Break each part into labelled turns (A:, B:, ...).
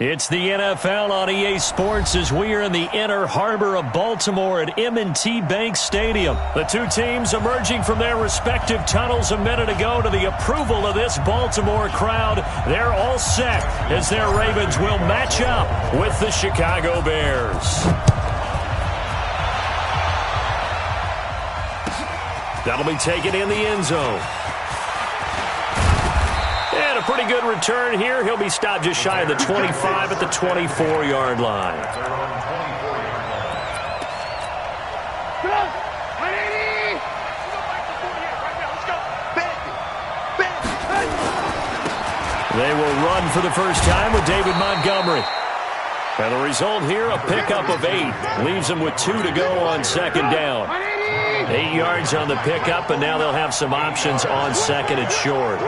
A: It's the NFL on EA Sports as we are in the inner harbor of Baltimore at M&T Bank Stadium. The two teams emerging from their respective tunnels a minute ago to the approval of this Baltimore crowd. They're all set as their Ravens will match up with the Chicago Bears. That'll be taken in the end zone. And a pretty good return here. He'll be stopped just shy of the 25 at the 24-yard line. They will run for the first time with David Montgomery. And the result here, a pickup of 8. Leaves them with 2 to go on second down. 8 yards on the pickup, and now they'll have some options on second and short.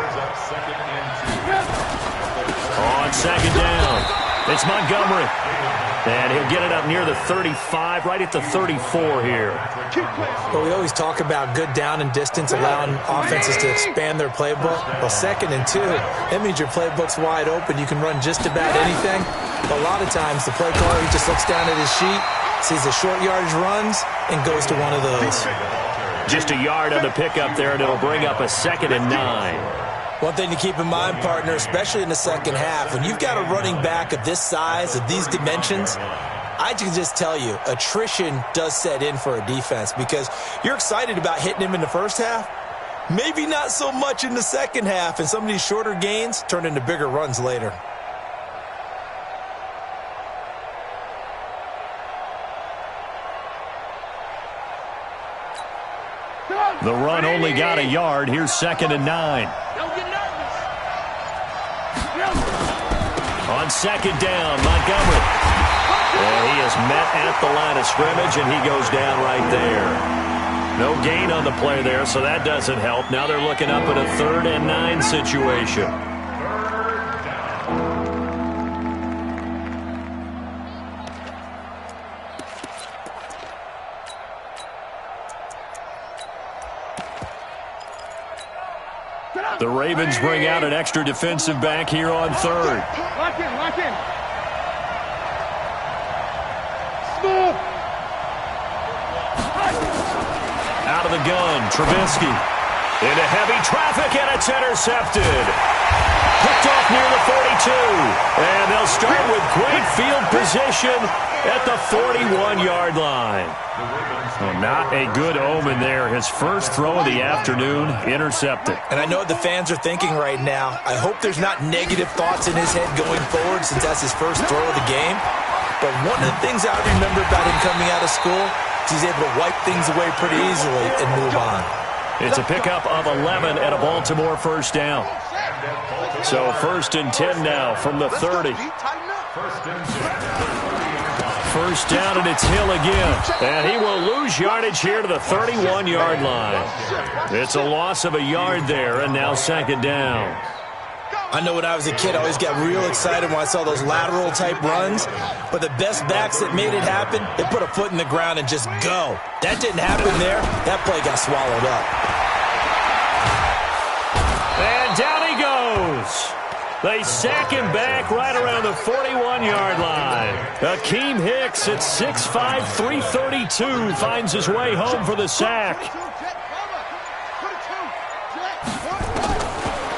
A: On second down, it's Montgomery. And he'll get it up near the 35, right at the 34 here.
B: Well, we always talk about good down and distance, allowing offenses to expand their playbook. Well, 2nd and 2, that means your playbook's wide open. You can run just about anything. But a lot of times, the play caller, he just looks down at his sheet, sees the short yardage runs, and goes to one of those.
A: Just a yard on the pickup there, and it'll bring up a 2nd and 9.
B: One thing to keep in mind, partner, especially in the second half, when you've got a running back of this size, of these dimensions, I can just tell you, attrition does set in for a defense because you're excited about hitting him in the first half, maybe not so much in the second half, and some of these shorter gains turn into bigger runs later.
A: The run only got a yard. Here's 2nd and 9. On second down, Montgomery. And he is met at the line of scrimmage, and he goes down right there. No gain on the play there, so that doesn't help. Now they're looking up at a 3rd and 9 situation. The Ravens bring out an extra defensive back here on 3rd.
C: Lock in, lock in. Smooth.
A: Out of the gun, Trubisky. Into heavy traffic, and it's intercepted. Picked off near the 42. And they'll start with great field position at the 41-yard line. Well, not a good omen there. His first throw of the afternoon, intercepted.
B: And I know what the fans are thinking right now. I hope there's not negative thoughts in his head going forward since that's his first throw of the game. But one of the things I remember about him coming out of school is he's able to wipe things away pretty easily and move on.
A: It's a pickup of 11 at a Baltimore first down. So 1st and 10 now from the 30. First down, and it's Hill again. And he will lose yardage here to the 31-yard line. It's a loss of a yard there, and now 2nd down.
B: I know when I was a kid, I always got real excited when I saw those lateral-type runs. But the best backs that made it happen, they put a foot in the ground and just go. That didn't happen there. That play got swallowed up.
A: And down he goes. They sack him back right around the 41-yard line. Akeem Hicks at 6'5", 332 finds his way home for the sack.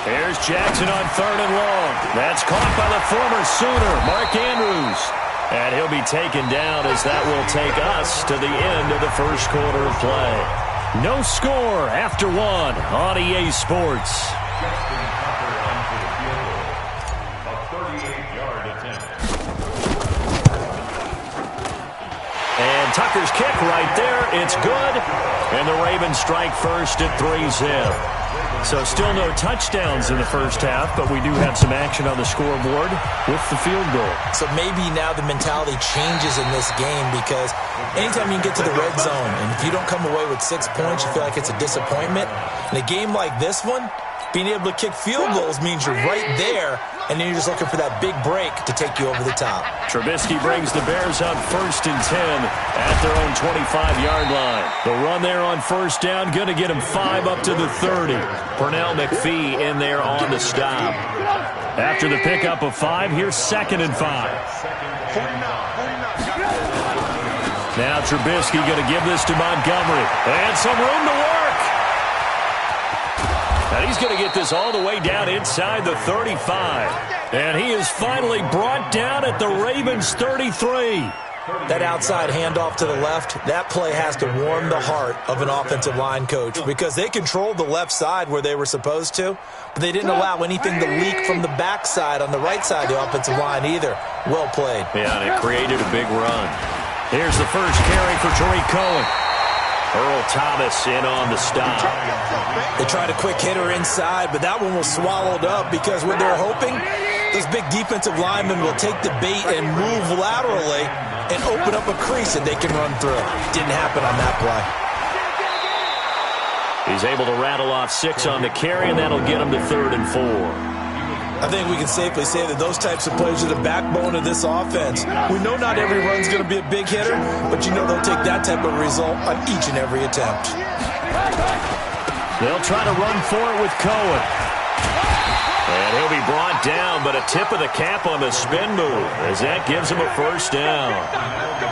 A: Here's Jackson on 3rd and long. That's caught by the former Sooner, Mark Andrews. And he'll be taken down as that will take us to the end of the first quarter of play. No score after 1 on EA Sports. And Tucker's kick right there. It's good. And the Ravens strike first at 3-zip. So still no touchdowns in the first half, but we do have some action on the scoreboard with the field goal.
B: So maybe now the mentality changes in this game because anytime you get to the red zone and if you don't come away with 6 points, you feel like it's a disappointment. In a game like this one, Being able to kick field goals means you're right there, and then you're just looking for that big break to take you over the top.
A: Trubisky brings the Bears up 1st and 10 at their own 25-yard line. The run there on 1st down, going to get him 5 up to the 30. Pernell McPhee in there on the stop. After the pickup of 5, here's 2nd and 5. Now Trubisky going to give this to Montgomery. And some room to work. And he's going to get this all the way down inside the 35. And he is finally brought down at the Ravens' 33.
B: That outside handoff to the left, that play has to warm the heart of an offensive line coach because they controlled the left side where they were supposed to, but they didn't allow anything to leak from the backside on the right side of the offensive line either. Well played.
A: Yeah, and it created a big run. Here's the first carry for Tariq Cohen. Earl Thomas in on the stop.
B: They tried a quick hitter inside, but that one was swallowed up because what they're hoping, those big defensive linemen will take the bait and move laterally and open up a crease that they can run through. Didn't happen on that play.
A: He's able to rattle off 6 on the carry, and that'll get him to 3rd and 4.
B: I think we can safely say that those types of plays are the backbone of this offense. We know not every run's going to be a big hitter, but you know they'll take that type of result on each and every attempt.
A: They'll try to run for it with Cohen. And he'll be brought down, but a tip of the cap on the spin move as that gives him a 1st down.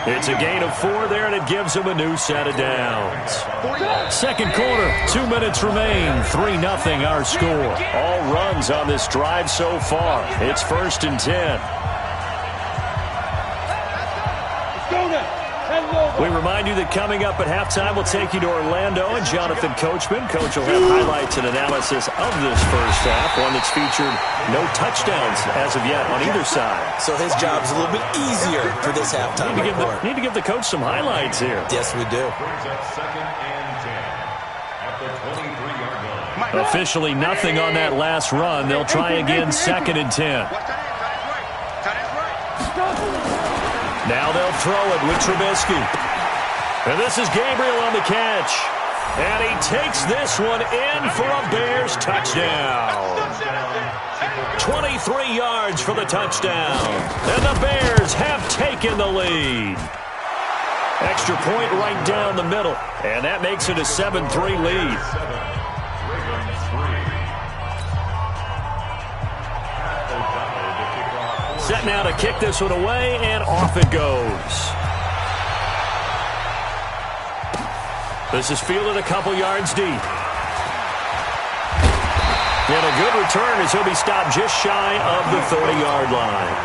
A: It's a gain of 4 there, and it gives him a new set of downs. 2nd quarter, 2 minutes remain, 3-0 our score. All runs on this drive so far. It's 1st and 10. We remind you that coming up at halftime, we'll take you to Orlando and Jonathan Coachman. Coach will have highlights and analysis of this first half, one that's featured no touchdowns as of yet on either side.
B: So his job's a little bit easier for this halftime report.
A: Need to give the coach some highlights here.
B: Yes, we do.
A: Officially nothing on that last run. They'll try again 2nd and 10. Now they'll throw it with Trubisky. And this is Gabriel on the catch. And he takes this one in for a Bears touchdown. 23 yards for the touchdown. And the Bears have taken the lead. Extra point right down the middle. And that makes it a 7-3 lead. Set now to kick this one away, and off it goes. This is fielded a couple yards deep. And a good return as he'll be stopped just shy of the 30-yard line.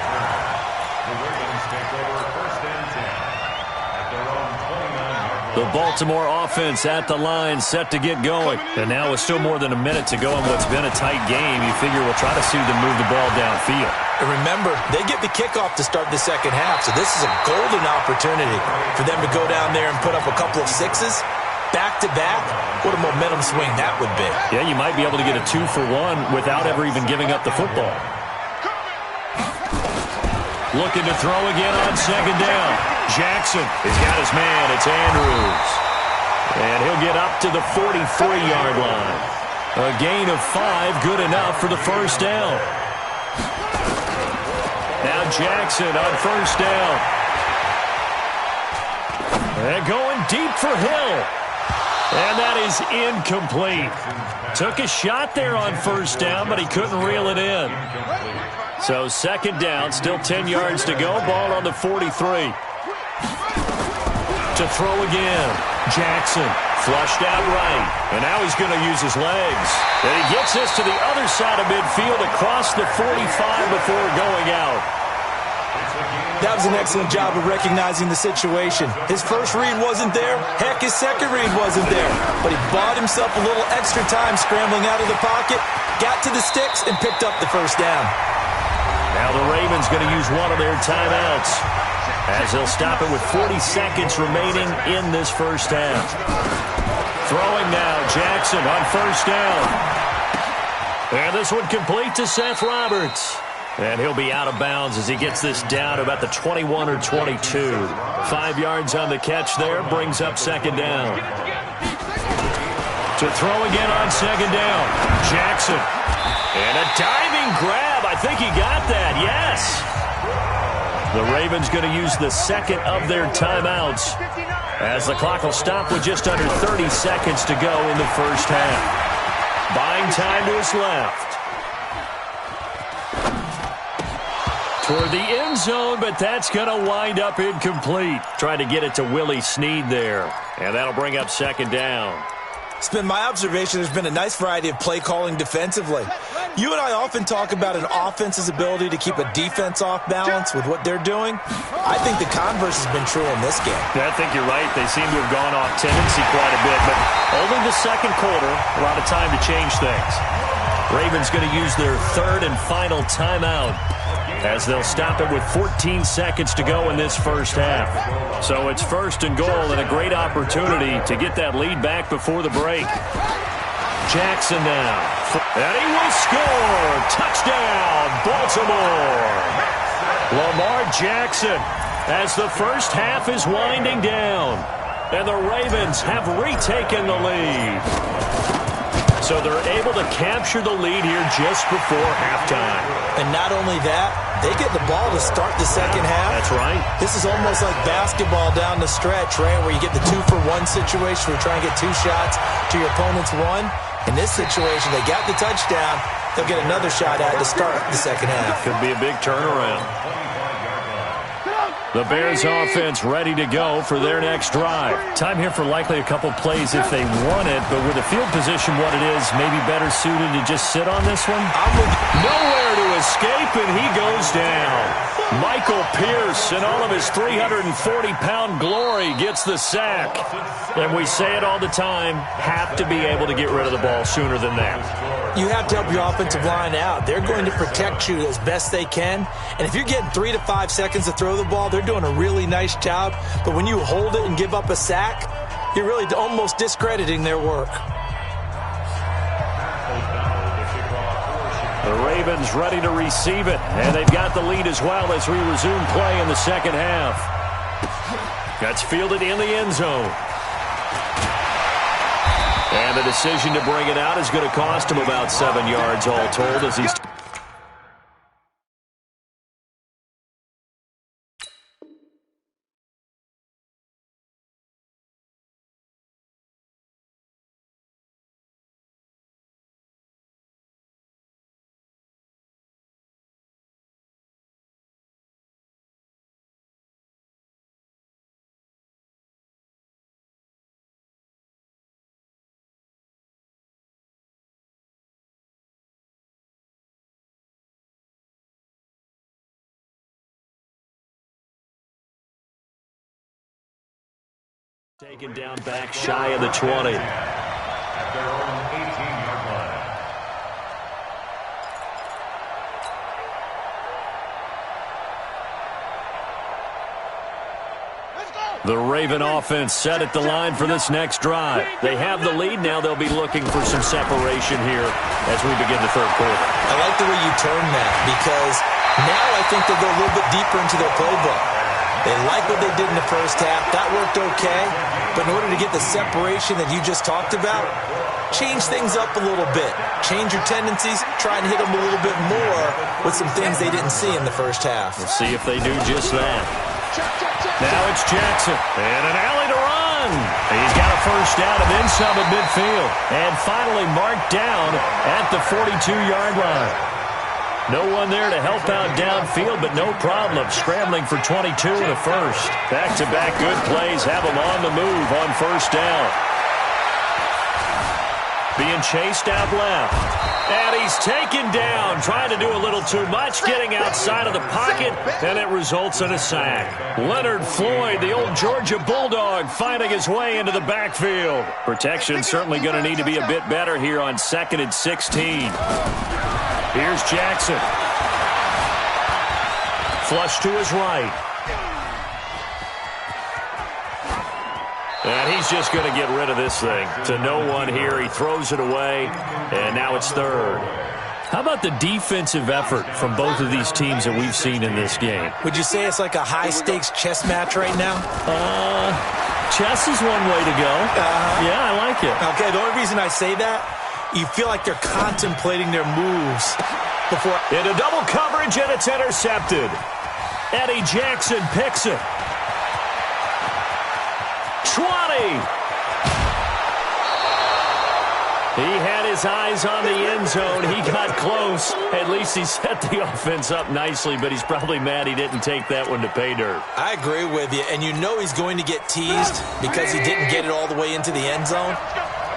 A: The Baltimore offense at the line set to get going. And now with still more than a minute to go in what's been a tight game, you figure we'll try to see them move the ball downfield.
B: And remember, they get the kickoff to start the second half, so this is a golden opportunity for them to go down there and put up a couple of 6s back-to-back. What a momentum swing that would be.
A: Yeah, you might be able to get a 2-for-1 without ever even giving up the football. Looking to throw again on 2nd down. Jackson has got his man. It's Andrews. And he'll get up to the 43-yard line. A gain of 5, good enough for the 1st down. Now Jackson on 1st down. And going deep for Hill. And that is incomplete. Took a shot there on 1st down, but he couldn't reel it in. So 2nd down, still 10 yards to go. Ball on the 43. To throw again. Jackson flushed out right. And now he's going to use his legs. And he gets this to the other side of midfield across the 45 before going out.
B: That was an excellent job of recognizing the situation. His first read wasn't there. Heck, his second read wasn't there. But he bought himself a little extra time scrambling out of the pocket, got to the sticks, and picked up the 1st down.
A: Now the Ravens going to use one of their timeouts as they'll stop it with 40 seconds remaining in this first half. Throwing now, Jackson on 1st down. And this one complete to Seth Roberts. And he'll be out of bounds as he gets this down to about the 21 or 22. 5 yards on the catch there, brings up 2nd down. To throw again on second down. Jackson. And a diving grab. I think he got that. Yes. The Ravens going to use the second of their timeouts as the clock will stop with just under 30 seconds to go in the first half. Buying time to his left. Toward the end zone, but that's going to wind up incomplete. Trying to get it to Willie Snead there. And that'll bring up second down.
B: It's been my observation there's been a nice variety of play calling defensively. You and I often talk about an offense's ability to keep a defense off balance with what they're doing. I think the converse has been true in this game.
A: I think you're right. They seem to have gone off tendency quite a bit, but only the second quarter, a lot of time to change things. Ravens going to use their third and final timeout as they'll stop it with 14 seconds to go in this first half. So it's first and goal and a great opportunity to get that lead back before the break. Jackson now. And he will score. Touchdown, Baltimore. Lamar Jackson as the first half is winding down. And the Ravens have retaken the lead. So they're able to capture the lead here just before halftime.
B: And not only that, they get the ball to start the second half.
A: That's right.
B: This is almost like basketball down the stretch, right, where you get the 2-for-1 situation where you try and get 2 shots to your opponent's 1. In this situation, they got the touchdown. They'll get another shot at to start the second half.
A: Could be a big turnaround. The Bears offense ready to go for their next drive. Time here for likely a couple plays if they want it, but with the field position what it is, maybe better suited to just sit on this one. Nowhere to escape, and he goes down. Michael Pierce, in all of his 340-pound glory, gets the sack. And we say it all the time, have to be able to get rid of the ball sooner than that.
B: You have to help your offensive line out. They're going to protect you as best they can. And if you're getting 3 to 5 seconds to throw the ball, they're doing a really nice job. But when you hold it and give up a sack, you're really almost discrediting their work.
A: The Ravens ready to receive it, and they've got the lead as well as we resume play in the second half. That's fielded in the end zone. And the decision to bring it out is going to cost him about 7 yards all told as he's... Taken down back shy of the 20.
D: At their own 18-yard line.
A: The Raven offense set at the line for this next drive. They have the lead. Now they'll be looking for some separation here as we begin the third quarter.
B: I like the way you turn that because now I think they'll go a little bit deeper into their playbook. They like what they did in the first half. That worked okay. But in order to get the separation that you just talked about, change things up a little bit. Change your tendencies. Try and hit them a little bit more with some things they didn't see in the first half.
A: We'll see if they do just that. Now it's Jackson. And an alley to run. He's got a first down and then some at midfield. And finally marked down at the 42-yard line. No one there to help out downfield, but no problem. Scrambling for 22 in the first. Back-to-back good plays have him on the move on first down. Being chased out left. And he's taken down, trying to do a little too much, getting outside of the pocket, and it results in a sack. Leonard Floyd, the old Georgia Bulldog, finding his way into the backfield. Protection certainly going to need to be a bit better here on 2nd and 16. Here's Jackson. Flush to his right. And he's just going to get rid of this thing. To no one here. He throws it away. And now it's third. How about the defensive effort from both of these teams that we've seen in this game?
B: Would you say it's like a high-stakes chess match right now?
A: Chess is one way to go. Yeah, I like it.
B: Okay, the only reason I say that, you feel like they're contemplating their moves before.
A: Into double coverage, and it's intercepted. Eddie Jackson picks it. 20. He had his eyes on the end zone. He got close. At least he set the offense up nicely, but he's probably mad he didn't take that one to pay dirt.
B: I agree with you, and you know he's going to get teased because he didn't get it all the way into the end zone.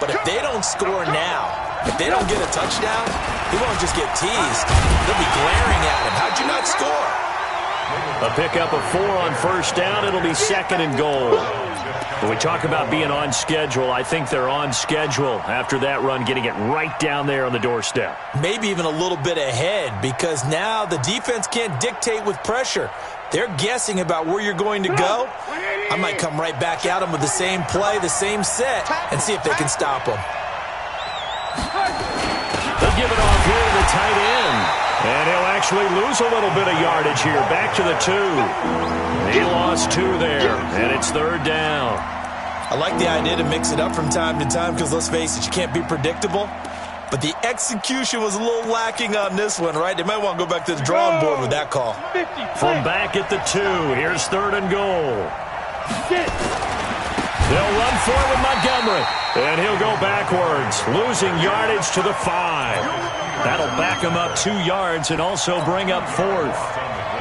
B: But if they don't score now, if they don't get a touchdown, he won't just get teased. They'll be glaring at him. How'd you not score?
A: A pickup of 4 on first down. It'll be 2nd and goal. When we talk about being on schedule, I think they're on schedule after that run, getting it right down there on the doorstep.
B: Maybe even a little bit ahead, because now the defense can't dictate with pressure. They're guessing about where you're going to go. I might come right back at them with the same play, the same set, and see if they can stop them.
A: They'll give it off here to the tight end. And he'll actually lose a little bit of yardage here. Back to the 2. He lost 2 there, and it's 3rd down.
B: I like the idea to mix it up from time to time because, let's face it, you can't be predictable. But the execution was a little lacking on this one, right? They might want to go back to the drawing board with that call.
A: From back at the 2, here's 3rd and goal. They'll run for it with Montgomery, and he'll go backwards, losing yardage to the 5. That'll back him up 2 yards and also bring up 4th.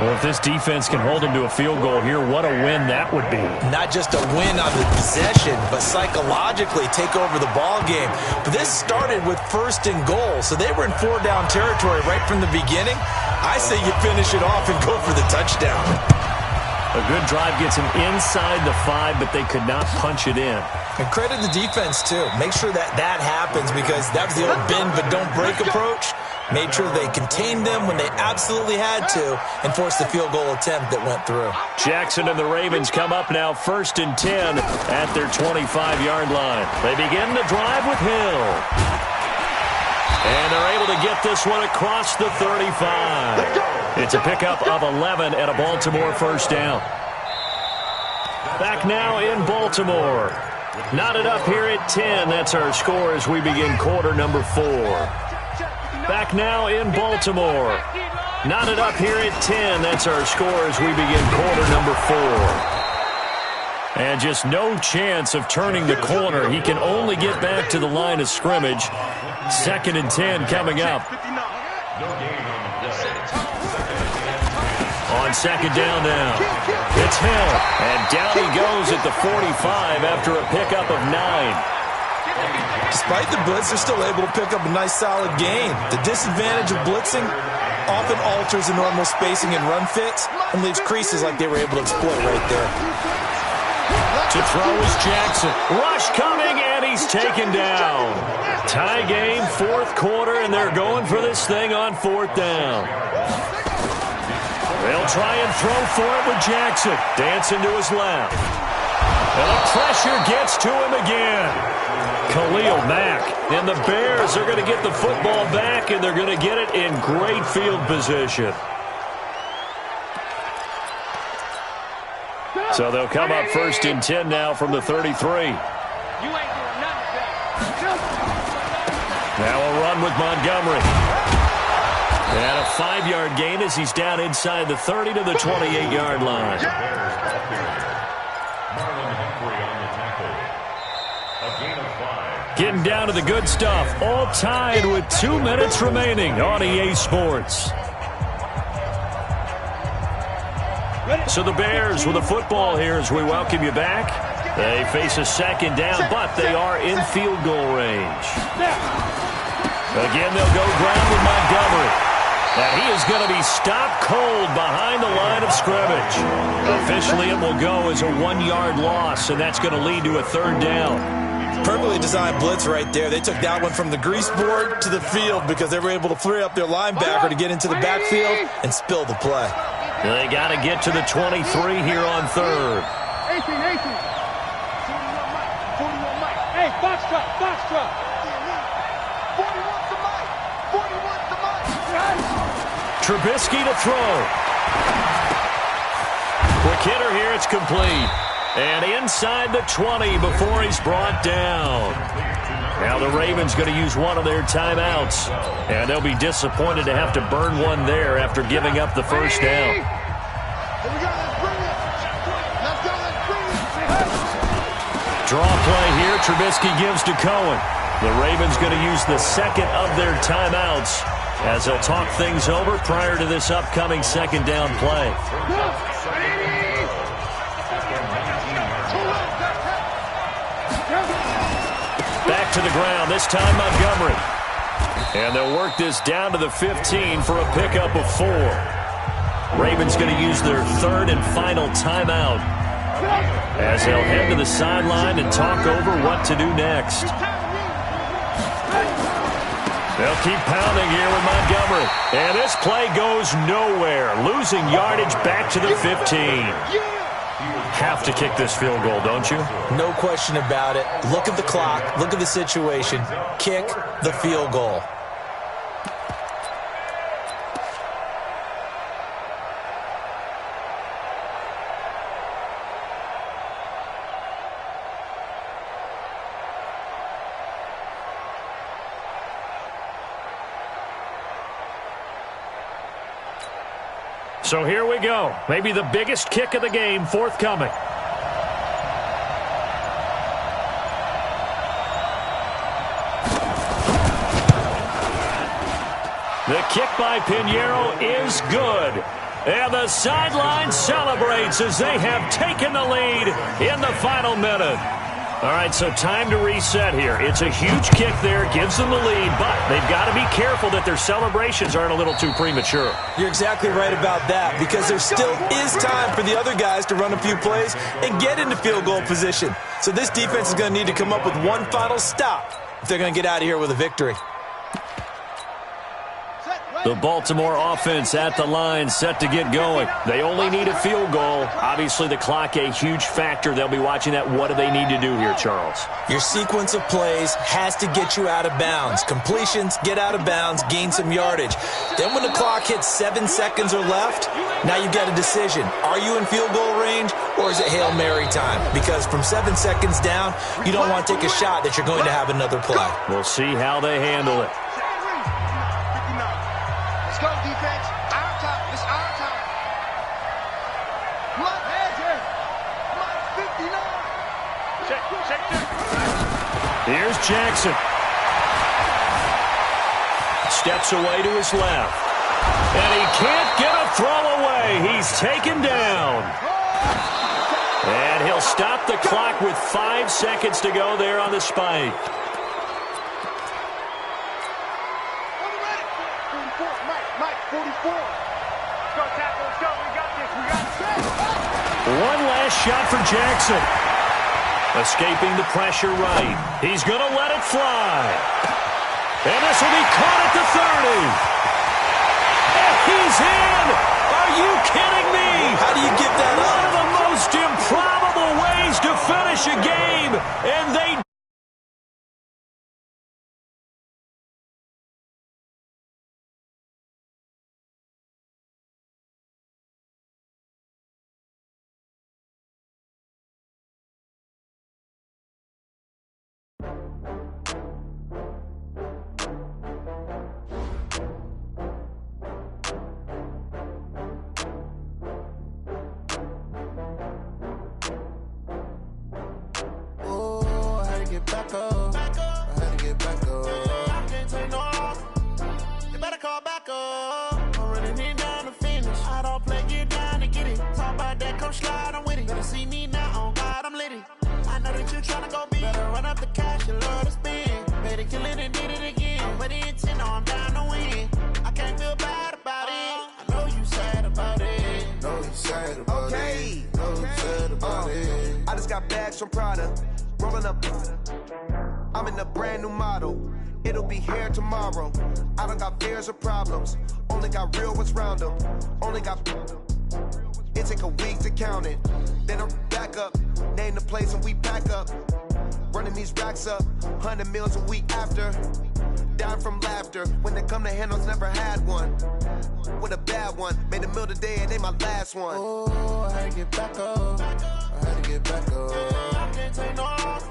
A: Well, if this defense can hold him to a field goal here, what a win that would be.
B: Not just a win on the possession, but psychologically take over the ball game. But this started with 1st and goal, so they were in 4-down territory right from the beginning. I say you finish it off and go for the touchdown.
A: A good drive gets him inside the 5, but they could not punch it in.
B: And credit the defense, too. Make sure that that happens, because that was the old bend but don't break approach. Made sure they contained them when they absolutely had to and forced the field goal attempt that went through.
A: Jackson and the Ravens come up now 1st and 10 at their 25-yard line. They begin the drive with Hill. And they're able to get this one across the 35. It's a pickup of 11 at a Baltimore 1st down. Back now in Baltimore. Knotted up here at 10. That's our score as we begin quarter number 4. Back now in Baltimore. Knotted up here at 10. That's our score as we begin quarter number 4. And just no chance of turning the corner. He can only get back to the line of scrimmage. 2nd and 10 coming up. On 2nd down now. It's Hill. And down he goes at the 45 after a pickup of 9.
B: Despite the blitz, they're still able to pick up a nice, solid gain. The disadvantage of blitzing often alters the normal spacing and run fits and leaves creases like they were able to exploit right there.
A: To throw is Jackson. Rush coming, and he's taken down. Tie game, 4th quarter, and they're going for this thing on 4th down. They'll try and throw for it with Jackson. Dancing to his left. And the pressure gets to him again. Khalil Mack. And the Bears are going to get the football back, and they're going to get it in great field position. So they'll come up 1st and 10 now from the 33. Now a run with Montgomery. And a 5-yard gain as he's down inside the 30 to the 28-yard line. Getting down to the good stuff. All tied with 2 minutes remaining on EA Sports. So the Bears with a football here as we welcome you back. They face a 2nd down, but they are in field goal range. Again, they'll go ground with Montgomery. And he is going to be stopped cold behind the line of scrimmage. Officially, it will go as a 1-yard loss, and that's going to lead to a 3rd down.
B: Perfectly designed blitz right there. They took that one from the grease board to the field because they were able to free up their linebacker to get into the backfield and spill the play.
A: They got to get to the 23 here on 3rd.
C: 18. 41 Mike. Hey, box truck. 41's the Mike. 41's the Mike.
A: Trubisky to throw. Quick hitter here. It's complete. And inside the 20 before he's brought down. Now the Ravens going to use one of their timeouts. And they'll be disappointed to have to burn one there after giving up the first down.
C: Here we go, let's bring it. Let's go, let's bring it.
A: Draw play here. Trubisky gives to Cohen. The Ravens going to use the second of their timeouts as they'll talk things over prior to this upcoming second down play. Back to the ground, this time Montgomery. And they'll work this down to the 15 for a pickup of 4. Ravens going to use their third and final timeout as they'll head to the sideline and talk over what to do next. They'll keep pounding here with Montgomery. And this play goes nowhere, losing yardage back to the 15. Have to kick this field goal, don't you?
B: No question about it. Look at the clock. Look at the situation. Kick the field goal.
A: So here we go. Maybe the biggest kick of the game forthcoming. The kick by Pinheiro is good. And the sideline celebrates as they have taken the lead in the final minute. All right, so time to reset here. It's a huge kick there, gives them the lead, but they've got to be careful that their celebrations aren't a little too premature.
B: You're exactly right about that, because there still is time for the other guys to run a few plays and get into field goal position. So this defense is going to need to come up with one final stop if they're going to get out of here with a victory.
A: The Baltimore offense at the line, set to get going. They only need a field goal. Obviously, the clock a huge factor. They'll be watching that. What do they need to do here, Charles?
B: Your sequence of plays has to get you out of bounds. Completions, get out of bounds, gain some yardage. Then when the clock hits 7 seconds or left, now you've got a decision. Are you in field goal range, or is it Hail Mary time? Because from 7 seconds down, you don't want to take a shot that you're going to have another play.
A: We'll see how they handle it.
C: Let's go, defense. Our time. It's our time. Come on, Andrew. Come on, 59. Check.
A: Here's Jackson. Steps away to his left. And he can't get a throw away. He's taken down. And he'll stop the clock with 5 seconds to go there on the spike. One last shot for Jackson. Escaping the pressure right. He's going to let it fly. And this will be caught at the 30. And he's in. Are you kidding me?
B: How do you give that up?
A: One of the most improbable ways to finish a game. And they
E: From Prada, rolling up. I'm in a brand new model. It'll be here tomorrow. I don't got fears or problems. Only got real ones round them. Only got. It take a week to count it. Then I'm back up. Name the place and we back up. Running these racks up. 100 meals a week after. Down from laughter. When it come to handles, never had one. With a bad one. Made a meal today and ain't my last one.
F: Oh, I had to get back up. I had to
E: get back up.
C: I can't take no loss.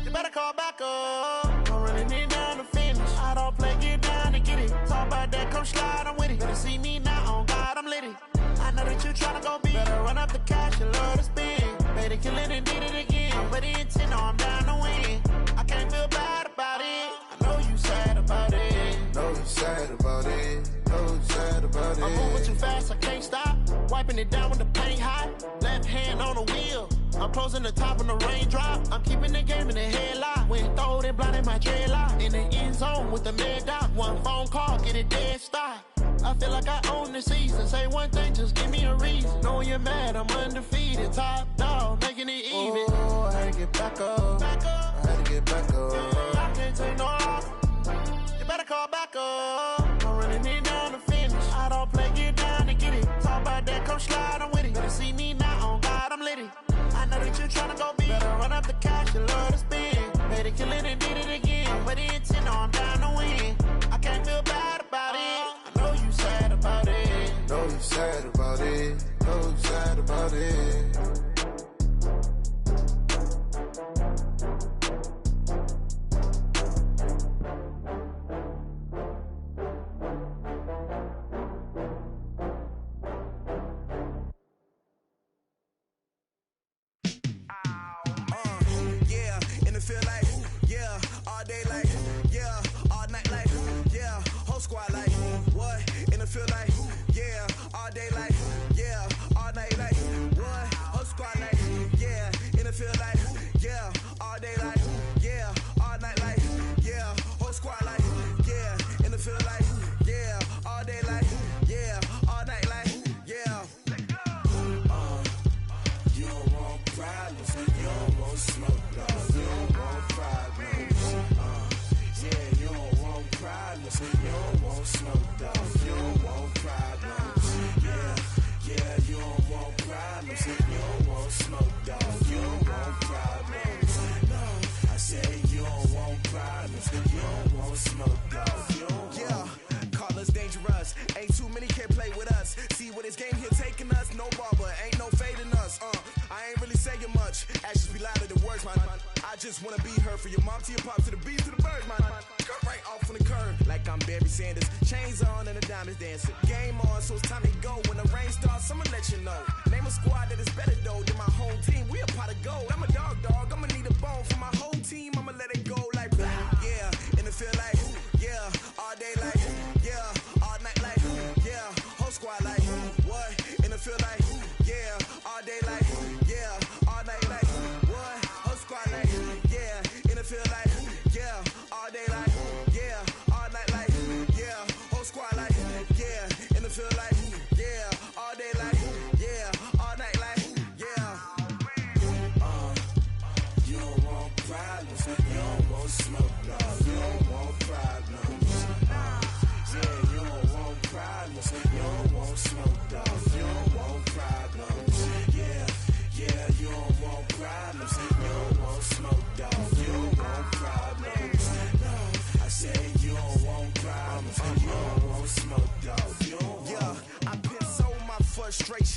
C: You better call back up. I'm running it down to finish. I don't play, get down to get it. Talk about that, come slide, I'm with it. Better see me now, on God, I'm litty. I know that you tryna go big. Better run up the cash, you love to spend. Better kill it and did it again. I'm ready in 10, no, I'm down to win. I can't feel bad about it. I know you sad about it.
E: Know you sad about it. Know you sad about it.
C: I'm moving too fast, I can't stop. Wiping it down with the paint hot. Left hand on the wheel. I'm closing the top on the raindrop. I'm keeping the game in the headlock. When throwed and blinded my dreadlock. In the end zone with the mad dot. One phone call, get it dead stop. I feel like I own the season. Say one thing, just give me a reason. Knowing you're mad, I'm undefeated. Top dog, making it even.
E: Oh, I had to get back up. I had to get back up.
C: I can't take no loss. You better call back up. I'm running it down to finish. I don't play, get down to get it. Talk about that, come slide, I'm with it. Better see me now, on God, I'm litty. I know that you tryna go big. Better run up the cash, you love to spend. Better kill it and did it again. I'm ready in 10, no, I'm down to win. I can't feel bad about it. I know you sad about it.
E: Know you sad about it. Know you sad about it.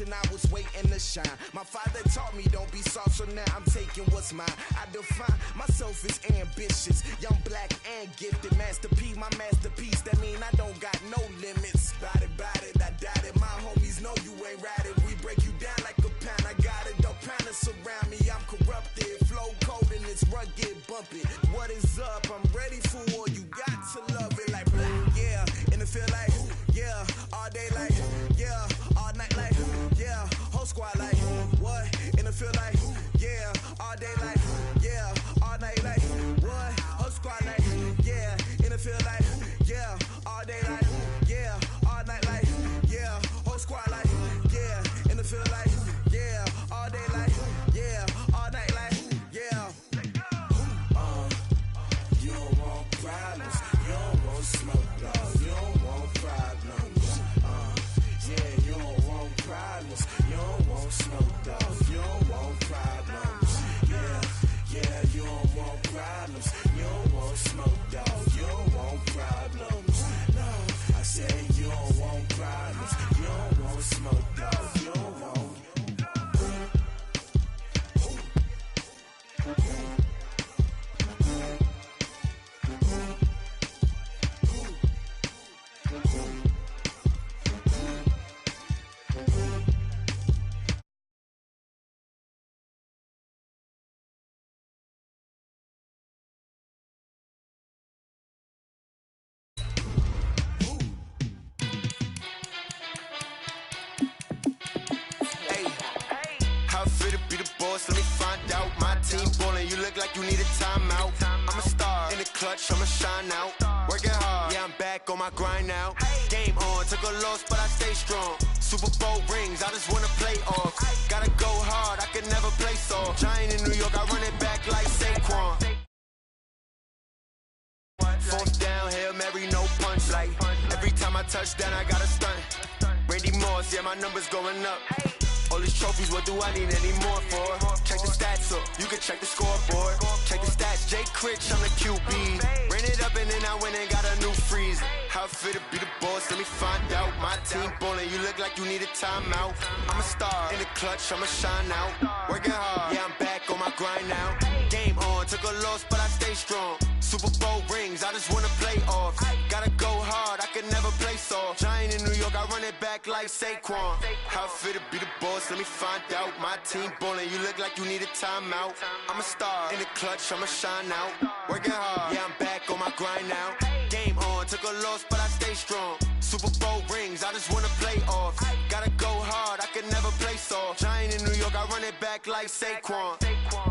F: I was waiting to shine. My father taught me don't be soft, so now I'm taking what's mine. I define myself as ambitious, young, black, and gifted. Master P, my masterpiece. That mean I don't got no limits. Bout it, I doubt it. My homies know you ain't ratted. We break you down like a pound. I got it, don't pound surround me. I'm corrupted, flow cold and it's rugged, bumpy. What is up? I'm ready for war. You got to love it like black, yeah. And it feel like, yeah, all day like, yeah, all night like, yeah, whole squad like, what? And it feel like, yeah, all day like, yeah, all night like, what? Whole squad like, yeah, and it feel like, yeah, all day like, yeah, all night like, yeah, whole squad like, yeah, and it feel like, yeah, all day like, yeah, all night like, yeah. You don't want problems, you don't want smoke, no, you don't want problems. Yeah, you don't want problems, you don't want smoke, dog, you don't want problems. Yeah, you don't want problems, you don't want smoke, dog, you don't want problems. No, I said you don't want problems, you don't want smoke, dog, you don't want.
E: boss, let me find out. My team ballin', you look like you need a timeout. I'm a star in the clutch, I'ma shine out. Working hard, yeah, I'm back on my grind now. Game on, took a loss, but I stay strong. Super Bowl rings, I just wanna play off. Gotta go hard, I can never play soft. Giant in New York, I run it back like Saquon. Fourth down, Hail Mary, no punch. Like every time I touch down, I got a stunt. Randy Moss, yeah, my numbers going up. All these trophies, what do I need any more for? Check the stats up, you can check the scoreboard. Check the stats, Jay Critch, I'm the QB. Ran it up and then I went and got a new freeze. How it feel to be the boss, let me find out. My team ballin', you look like you need a timeout. I'm a star in the clutch, I'ma shine out. Working hard, yeah, I'm back on my grind now. Game on, took a loss, but I stay strong. Super Bowl rings, I just wanna play off. Gotta go hard, I can never play soft. Giant in New York, I run it back like Saquon. How it feel to be the boss, let me find out. My team ballin', you look like you need a timeout. I'm a star in the clutch, I'ma shine out. Working hard, yeah, I'm back on my grind now. Game on, took a loss, but I stay strong. Super Bowl rings, I just wanna play off. Gotta go hard, I can never play soft. Giant in New York, I run it back like Saquon.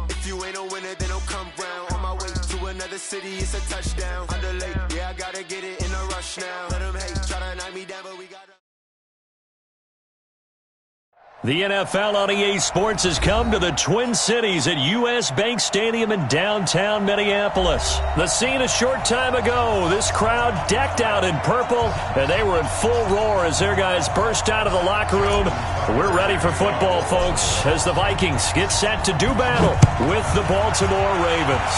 E: If you ain't a winner, then don't come round. On my way to another city, it's a touchdown. Underlay, yeah, I gotta get it in a rush now. Let them hate, try to knock me down, but we gotta...
A: The NFL on EA Sports has come to the Twin Cities at U.S. Bank Stadium in downtown Minneapolis. The scene a short time ago, this crowd decked out in purple, and they were in full roar as their guys burst out of the locker room. We're ready for football, folks, as the Vikings get set to do battle with the Baltimore Ravens.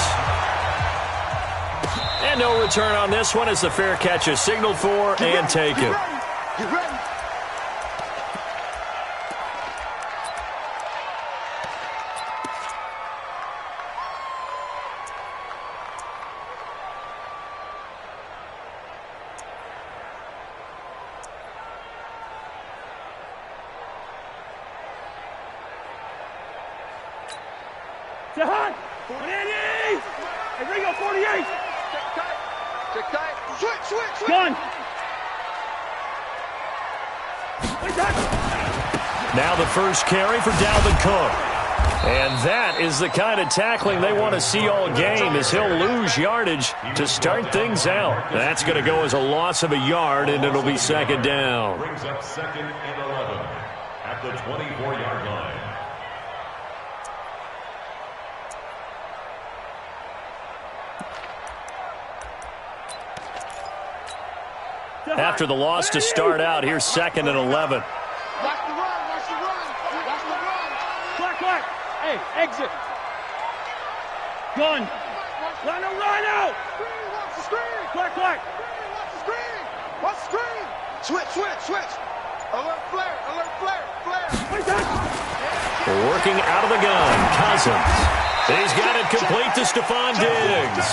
A: And no return on this one as the fair catch is signaled for and taken.
C: Get ready.
G: Hot! 180! Hey, Ringo, 48!
C: Check tight. Switch.
G: Gun!
A: Now the first carry for Dalvin Cook. And that is the kind of tackling they want to see all game, as he'll lose yardage to start things out. That's going to go as a loss of a yard, and it'll be second down.
D: Brings up second and 11 at the 24-yard line.
A: After the loss to start out, here's second and 11.
C: Watch the run.
G: Black. Hey, exit. Gun. Line a run out.
C: Watch the screen.
G: Black.
C: Watch the screen. Switch. Alert flare.
A: Working out of the gun, Cousins. He's got it complete to Stephon Diggs.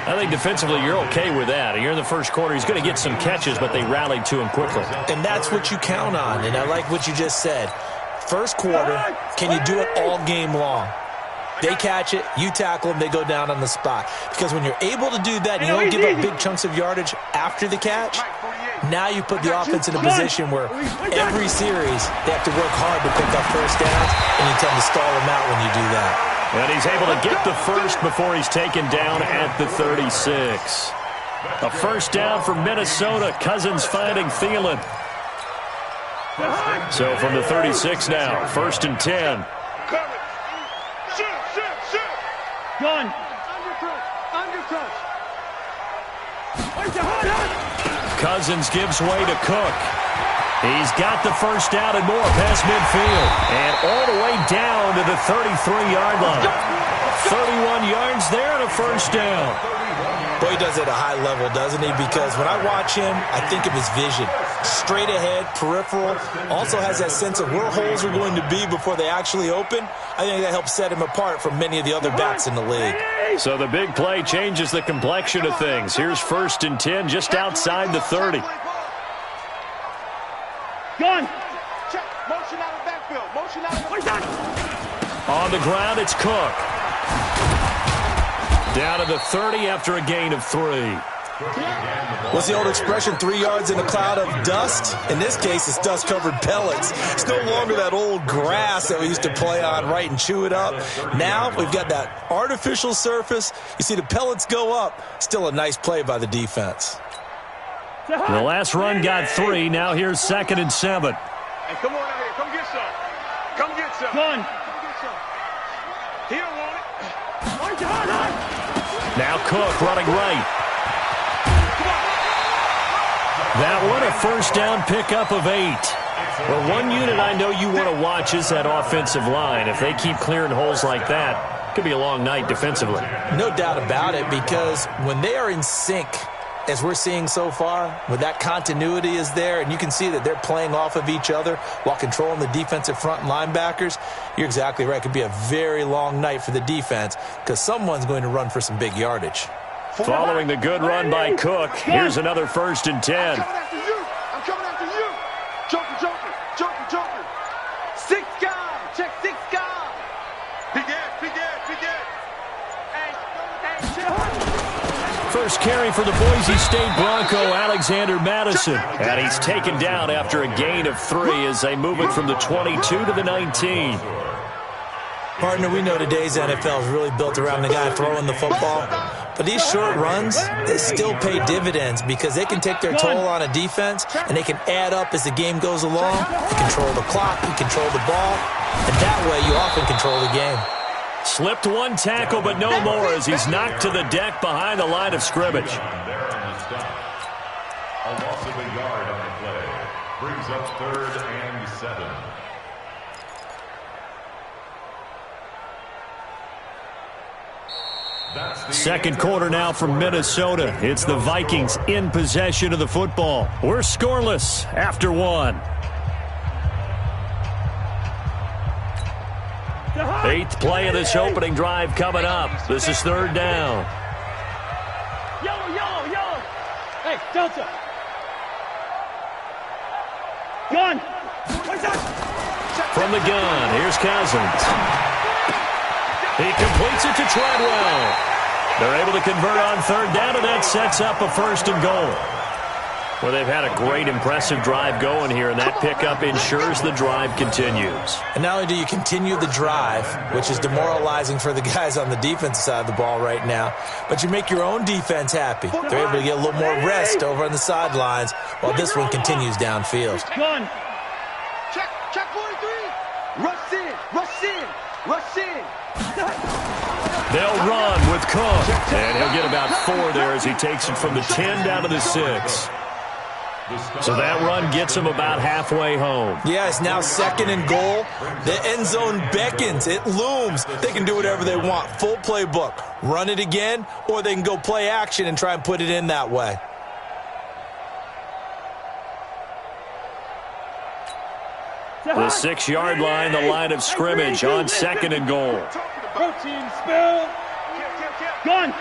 A: I think defensively you're okay with that. Here in the first quarter, he's going to get some catches, but they rallied to him quickly.
B: And that's what you count on, and I like what you just said. First quarter, can you do it all game long? They catch it, you tackle them, they go down on the spot. Because when you're able to do that and you don't give up big chunks of yardage after the catch, now you put the offense in a position where every series they have to work hard to pick up first downs, and you tend to stall them out when you do that.
A: And he's able to get the first before he's taken down at the 36. A first down for Minnesota. Cousins finding Thielen. So from the 36 now, first and 10.
G: Gun.
A: Cousins gives way to Cook. He's got the first down and more past midfield. And all the way down to the 33-yard line. 31 yards there and a first down.
B: Boy, he does it at a high level, doesn't he? Because when I watch him, I think of his vision. Straight ahead, peripheral. Also has that sense of where holes are going to be before they actually open. I think that helps set him apart from many of the other backs in the league.
A: So the big play changes the complexion of things. Here's first and 10 just outside the 30.
G: Gun.
C: Check. Motion out of backfield.
A: On the ground, it's Cook. Down to the 30 after a gain of 3.
B: What's the old expression, 3 yards in a cloud of dust? In this case, it's dust-covered pellets. It's no longer that old grass that we used to play on, right, and chew it up. Now we've got that artificial surface. You see the pellets go up. Still a nice play by the defense.
A: The last run got 3. Now here's 2nd and 7.
G: Hey, come on out here. Come get some. Come get some. Gun. Come get some. He don't want it.
A: Now Cook running right. That one a first down pickup of 8. Well, one unit I know you want to watch is that offensive line. If they keep clearing holes like that, it could be a long night defensively.
B: No doubt about it, because when they are in sync, as we're seeing so far, when that continuity is there, and you can see that they're playing off of each other while controlling the defensive front and linebackers, you're exactly right. It could be a very long night for the defense because someone's going to run for some big yardage.
A: Following the good run by Cook, here's another 1st and 10.
G: I'm coming after you. Joker. 6 guys. Check 6 guys. Big Ed.
A: First carry for the Boise State Bronco, Alexander Madison. And he's taken down after a gain of 3 as they move it from the 22 to the 19.
B: Partner, we know today's NFL is really built around the guy throwing the football. But these short runs, they still pay dividends because they can take their toll on a defense and they can add up as the game goes along. You control the clock, you control the ball, and that way you often control the game.
A: Slipped one tackle, but no more as he's knocked to the deck behind the line of scrimmage.
D: A loss of a yard on the play. Brings up 3rd and 7.
A: Second quarter now from Minnesota. It's the Vikings in possession of the football. We're scoreless after 1. 8th play of this opening drive coming up. This is 3rd down.
G: Yellow. Hey, Delta. Gun.
A: From the gun, here's Cousins. He completes it to Treadwell. They're able to convert on 3rd down, and that sets up a 1st and goal. Well, they've had a great, impressive drive going here, and that pickup ensures the drive continues.
B: And not only do you continue the drive, which is demoralizing for the guys on the defensive side of the ball right now, but you make your own defense happy. They're able to get a little more rest over on the sidelines while this one continues downfield.
G: Gun. Check 43. Rush in.
A: They'll run with Cook, and he'll get about 4 there as he takes it from the 10 down to the 6. So that run gets him about halfway home.
B: Yeah, it's now 2nd and goal. The end zone beckons. It looms. They can do whatever they want. Full playbook. Run it again, or they can go play action and try and put it in that way.
A: The 6-yard line, the line of scrimmage on 2nd and goal.
G: Protein spill. Gun.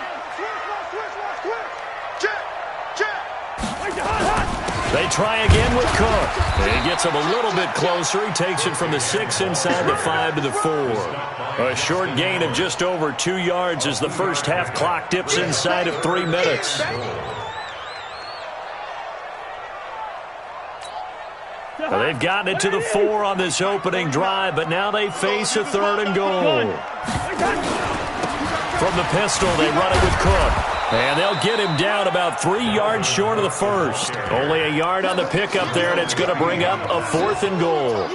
A: They try again with Cook. He gets him a little bit closer. He takes it from the 6 inside the 5 to the 4. A short gain of just over 2 yards as the first half clock dips inside of 3 minutes. Well, they've gotten it to the 4 on this opening drive, but now they face a 3rd and goal. From the pistol, they run it with Cook. And they'll get him down about 3 yards short of the 1st. Only a yard on the pickup there, and it's going to bring up a 4th and goal.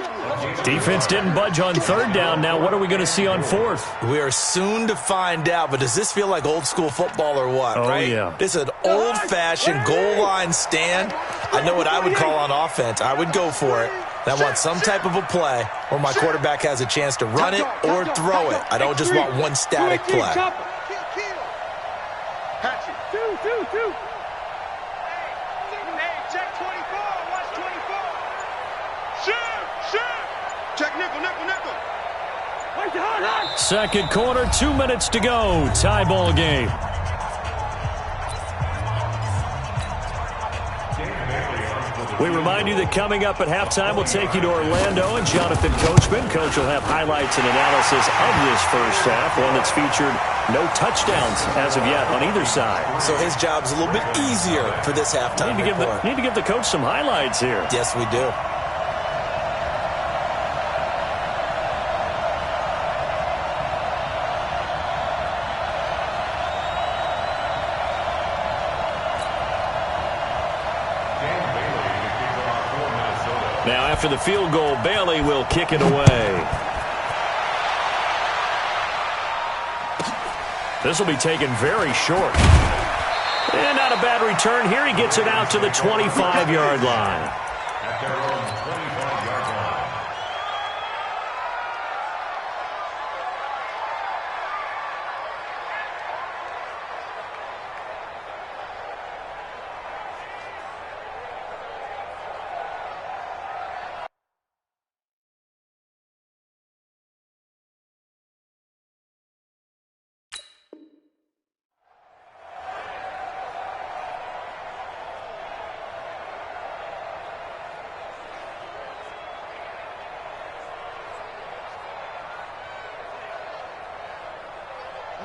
A: Defense didn't budge on 3rd down. Now what are we going to see on 4th?
B: We are soon to find out, but does this feel like old school football or what, right?
A: Yeah.
B: This is an old-fashioned goal line stand. I know what I would call on offense. I would go for it. And I want some type of a play where my quarterback has a chance to run it or throw it. I don't just want one static play.
G: Two.
C: Hey, check 24. Watch 24. Shoot. Check nickel.
A: Second quarter, 2 minutes to go. Tie ball game. We remind you that coming up at halftime, we'll take you to Orlando and Jonathan Coachman. Coach will have highlights and analysis of this first half, one that's featured no touchdowns as of yet on either side.
B: So his job's a little bit easier for this halftime report.
A: Need to give the coach some highlights here.
B: Yes, we do.
A: Now, after the field goal, Bailey will kick it away. This will be taken very short. And not a bad return here. He gets it out to the 25-yard line.
D: At their own 25-yard line.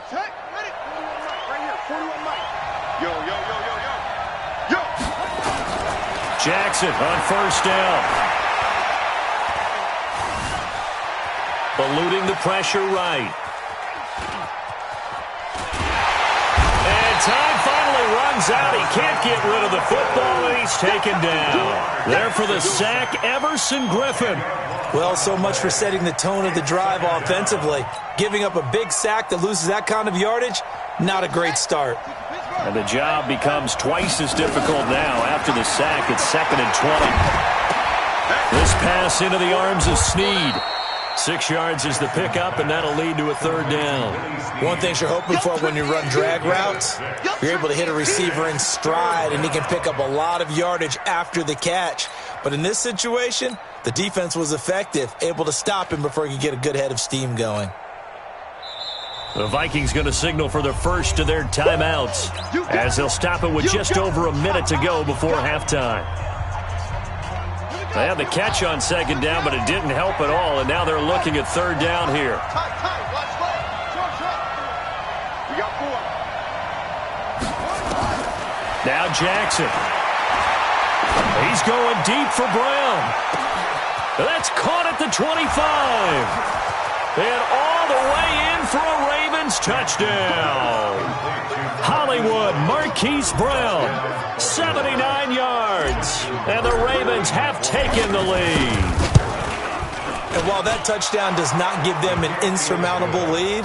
G: Check, ready? 41 Mike, right here, 41 Mike. Yo, yo, yo, yo, yo. Yo!
A: Jackson on first down. Eluding the pressure right. And time finally runs out. He can't get rid of the football, and he's taken down. There for the sack, Everson Griffin.
B: Well, so much for setting the tone of the drive offensively. Giving up a big sack that loses that kind of yardage, not a great start.
A: And the job becomes twice as difficult now after the sack. It's 2nd and 20. This pass into the arms of Snead. 6 yards is the pickup, and that'll lead to a 3rd down.
B: One thing you're hoping for when you run drag routes, you're able to hit a receiver in stride, and he can pick up a lot of yardage after the catch. But in this situation, the defense was effective, able to stop him before he could get a good head of steam going.
A: The Vikings going to signal for the first of their timeouts as they'll stop it with just over a minute to go before halftime. They had the catch on 2nd down, but it didn't help at all, and now they're looking at 3rd down here.
G: We got 4.
A: Now Jackson. He's going deep for Brown. That's caught at the 25. And all the way in for a Ravens touchdown. Hollywood Marquise Brown, 79 yards. And the Ravens have taken the lead.
B: And while that touchdown does not give them an insurmountable lead,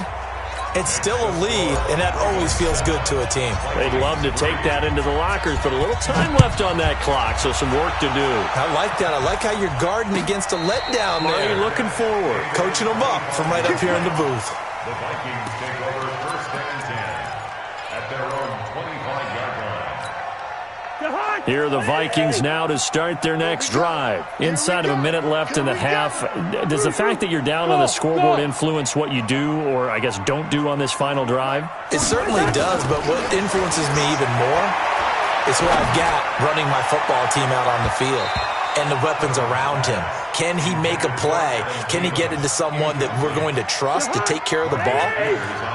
B: it's still a lead, and that always feels good to a team.
A: They'd love to take that into the lockers, but a little time left on that clock, so some work to do.
B: I like that. I like how you're guarding against a letdown there.
A: Marty looking forward.
B: Coaching them up from right up here in the booth.
D: The Vikings take over 1st and 10 at their own 25-yard line.
A: Here are the Vikings now to start their next drive. Inside of a minute left in the half, does the fact that you're down on the scoreboard influence what you do or, I guess, don't do on this final drive?
B: It certainly does, but what influences me even more is who I've got running my football team out on the field and the weapons around him. Can he make a play? Can he get into someone that we're going to trust to take care of the ball?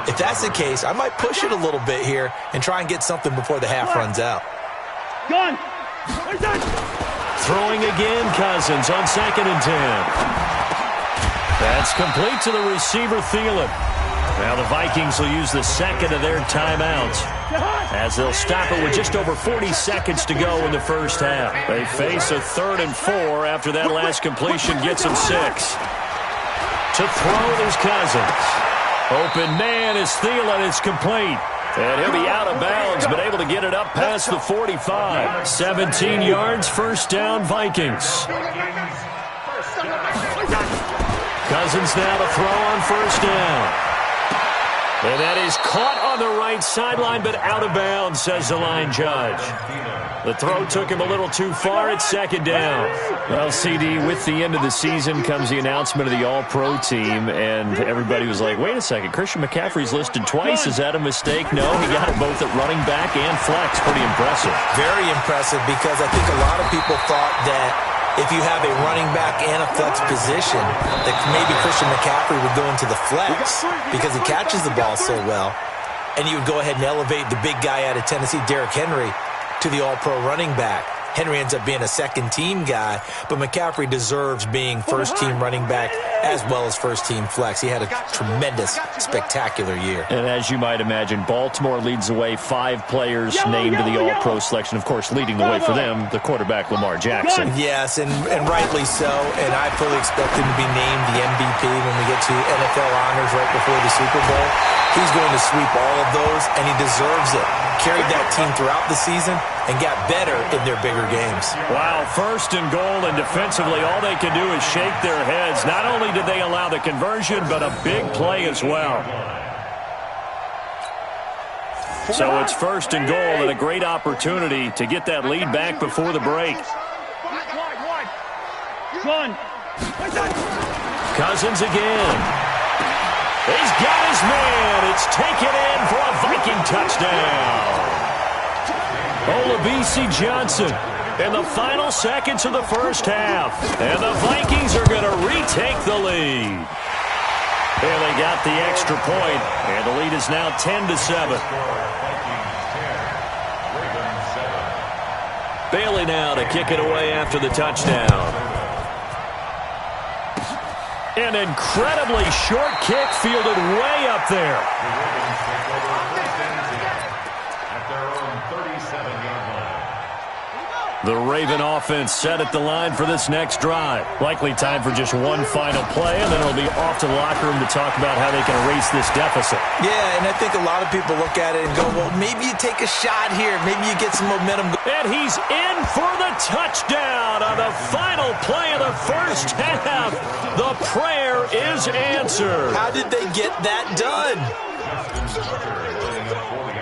B: If that's the case, I might push it a little bit here and try and get something before the half runs out.
G: Gun!
A: Throwing again, Cousins on 2nd and 10. That's complete to the receiver, Thielen. Now the Vikings will use the 2nd of their timeouts as they'll stop it with just over 40 seconds to go in the first half. They face a 3rd and 4 after that last completion gets them 6. To throw is Cousins. Open man is Thielen. It's complete. And he'll be out of bounds, but able to get it up past the 45. 17 yards, 1st down, Vikings. Cousins now to throw on 1st down. And that is caught on the right sideline, but out of bounds, says the line judge. The throw took him a little too far. It's second down. Well, CD, with the end of the season comes the announcement of the All-Pro team, and everybody was like, wait a second, Christian McCaffrey's listed twice. Is that a mistake? No, he got it both at running back and flex. Pretty impressive.
B: Very impressive, because I think a lot of people thought that if you have a running back and a flex position, that maybe Christian McCaffrey would go into the flex because he catches the ball so well, and you would go ahead and elevate the big guy out of Tennessee, Derrick Henry, to the All-Pro running back. Henry ends up being a second-team guy, but McCaffrey deserves being first-team running back as well as first-team flex. He had a tremendous, spectacular year.
A: And as you might imagine, Baltimore leads the way. 5 players named to the All-Pro selection. Of course, leading the way for them, the quarterback, Lamar Jackson.
B: Yes, and rightly so. And I fully expect him to be named the MVP when we get to NFL honors right before the Super Bowl. He's going to sweep all of those, and he deserves it. Carried that team throughout the season and got better in their bigger games.
A: Wow, first and goal, and defensively all they can do is shake their heads. Not only did they allow the conversion, but a big play as well. So it's first and goal, and a great opportunity to get that lead back before the break. Cousins again. He's got his man. It's taken in for a Viking touchdown. Olabisi Johnson in the final seconds of the first half. And the Vikings are going to retake the lead. And they got the extra point, and the lead is now 10-7. Bailey now to kick it away after the touchdown. An incredibly short kick fielded way up there. The Raven offense set at the line for this next drive. Likely time for just one final play, and then it'll be off to the locker room to talk about how they can erase this deficit.
B: Yeah, and I think a lot of people look at it and go, well, maybe you take a shot here. Maybe you get some momentum.
A: And he's in for the touchdown on the final play of the first half. The prayer is answered.
B: How did they get that done?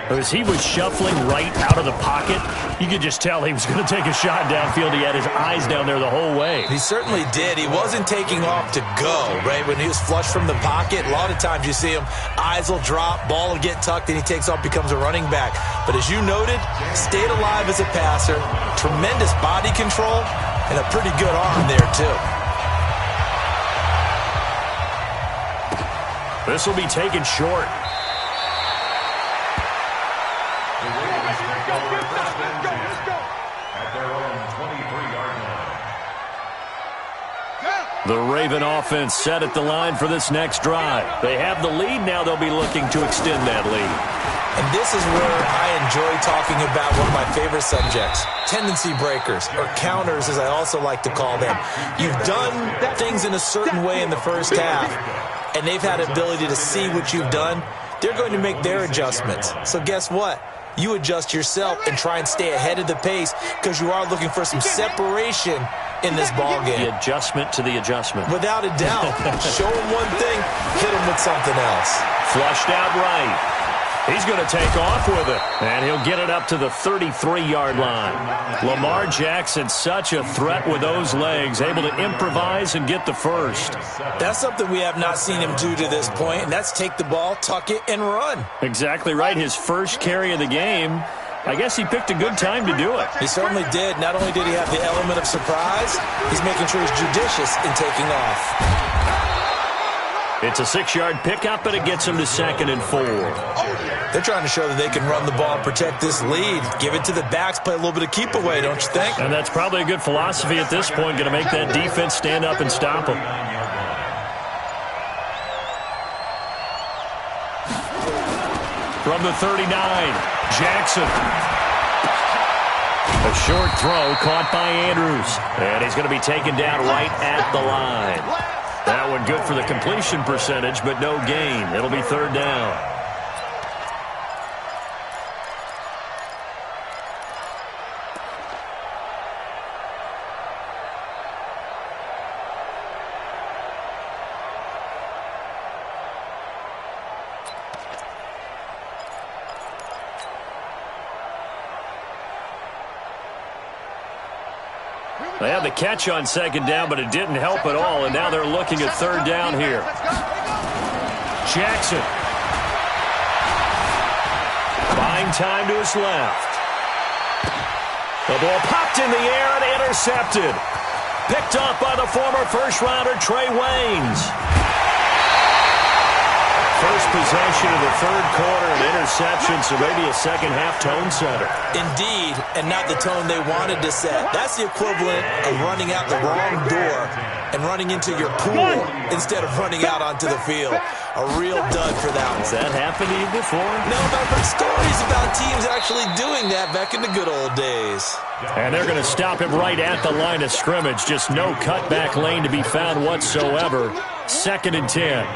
A: As he was shuffling right out of the pocket, you could just tell he was going to take a shot downfield. He had his eyes down there the whole way.
B: He certainly did. He wasn't taking off to go, right? When he was flush from the pocket, a lot of times you see him, eyes will drop, ball will get tucked, and he takes off, becomes a running back. But as you noted, stayed alive as a passer, tremendous body control, and a pretty good arm there, too.
A: This will be taken short. The Raven offense set at the line for this next drive. They have the lead. Now they'll be looking to extend that lead.
B: And this is where I enjoy talking about one of my favorite subjects, tendency breakers, or counters as I also like to call them. You've done things in a certain way in the first half, and they've had ability to see what you've done. They're going to make their adjustments. So guess what? You adjust yourself and try and stay ahead of the pace because you are looking for some separation in this ball game.
A: The adjustment to the adjustment.
B: Without a doubt. Show him one thing, hit him with something else.
A: Flushed out right. He's going to take off with it, and he'll get it up to the 33-yard line. Lamar Jackson, such a threat with those legs, able to improvise and get the first.
B: That's something we have not seen him do to this point, and that's take the ball, tuck it, and run.
A: Exactly right. His first carry of the game. I guess he picked a good time to do it.
B: He certainly did. Not only did he have the element of surprise, he's making sure he's judicious in taking off.
A: It's a 6-yard pickup, and it gets him to 2nd and 4.
B: They're trying to show that they can run the ball and protect this lead. Give it to the backs, play a little bit of keep away, don't you think?
A: And that's probably a good philosophy at this point, going to make that defense stand up and stop them. From the 39, Jackson. A short throw caught by Andrews. And he's going to be taken down right at the line. That one good for the completion percentage, but no gain. It'll be 3rd down. They had the catch on second down, but it didn't help at all, and now they're looking at third down here. Jackson. Buying time to his left. The ball popped in the air and intercepted. Picked off by the former first-rounder Trey Waynes. First possession of the third quarter, an interception, so maybe a second-half tone setter.
B: Indeed, and not the tone they wanted to set. That's the equivalent of running out the wrong door and running into your pool instead of running out onto the field. A real dud for that one.
A: Has that happened to you before?
B: No, but I've heard stories about teams actually doing that back in the good old days.
A: And they're going to stop him right at the line of scrimmage. Just no cutback lane to be found whatsoever. 2nd and 10.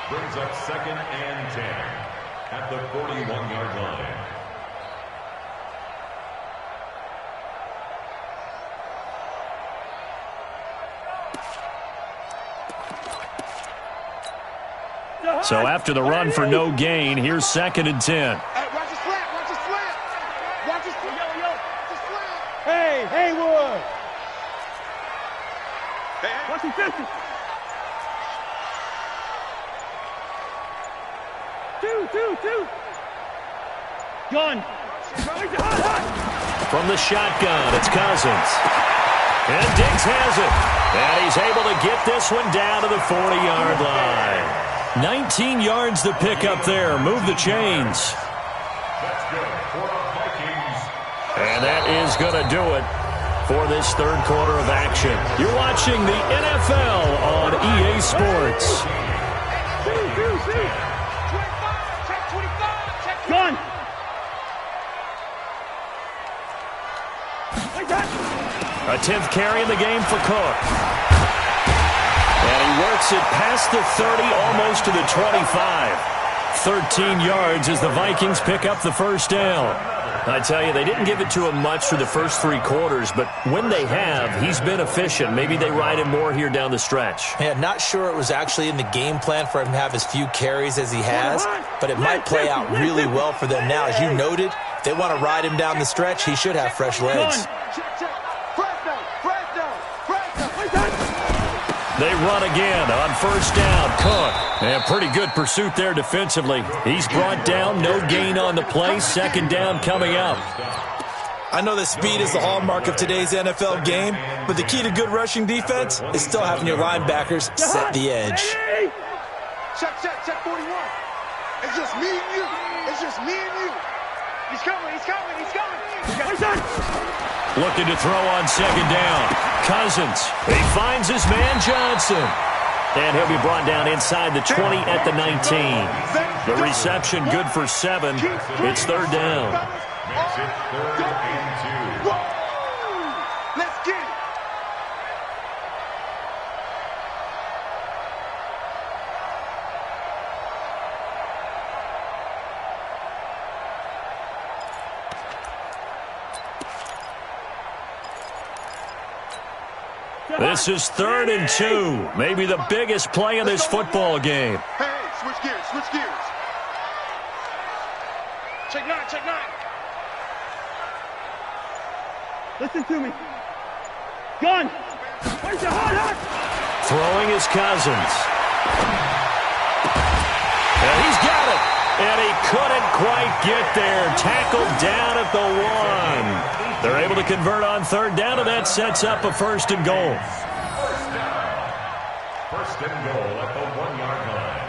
D: Brings up 2nd and 10 at the 41-yard line.
A: So after the run for no gain, here's 2nd and 10.
G: Hey, watch the slant, watch the slant. Watch the slant, watch the slant. Hey, Haywood. Hey, watch the distance. 2. Gun.
A: From the shotgun, it's Cousins. And Diggs has it. And he's able to get this one down to the 40-yard line. 19 yards to pick up there. Move the chains. And that is going to do it for this third quarter of action. You're watching the NFL on EA Sports.
G: Gun.
A: A 10th carry in the game for Cook. And he works it past the 30, almost to the 25. 13 yards as the Vikings pick up the first down. I tell you, they didn't give it to him much for the first 3 quarters, but when they have, he's been efficient. Maybe they ride him more here down the stretch.
B: Yeah, not sure it was actually in the game plan for him to have as few carries as he has, but it might play out really well for them now. As you noted, if they want to ride him down the stretch, he should have fresh legs.
A: They run again on first down. Cook. And pretty good pursuit there defensively. He's brought down. No gain on the play. 2nd down coming up.
B: I know that speed is the hallmark of today's NFL game, but the key to good rushing defense is still having your linebackers set the edge.
G: Check 41. It's just me and you. It's just me and you. He's coming.
A: Looking to throw on 2nd down. Cousins. He finds his man Johnson. And he'll be brought down inside the 20 at the 19. The reception good for 7. It's 3rd down.
D: Makes it 3rd and 2.
G: Let's get it.
A: This is 3rd and 2. Maybe the biggest play of this football game.
G: Hey, switch gears. Check 9. Listen to me. Gun. Where's your hot?
A: Throwing is Cousins. And he's got it. And he couldn't quite get there. Tackled down at the 1. They're able to convert on 3rd down, and that sets up a 1st and goal.
D: 1st and goal at the 1-yard line.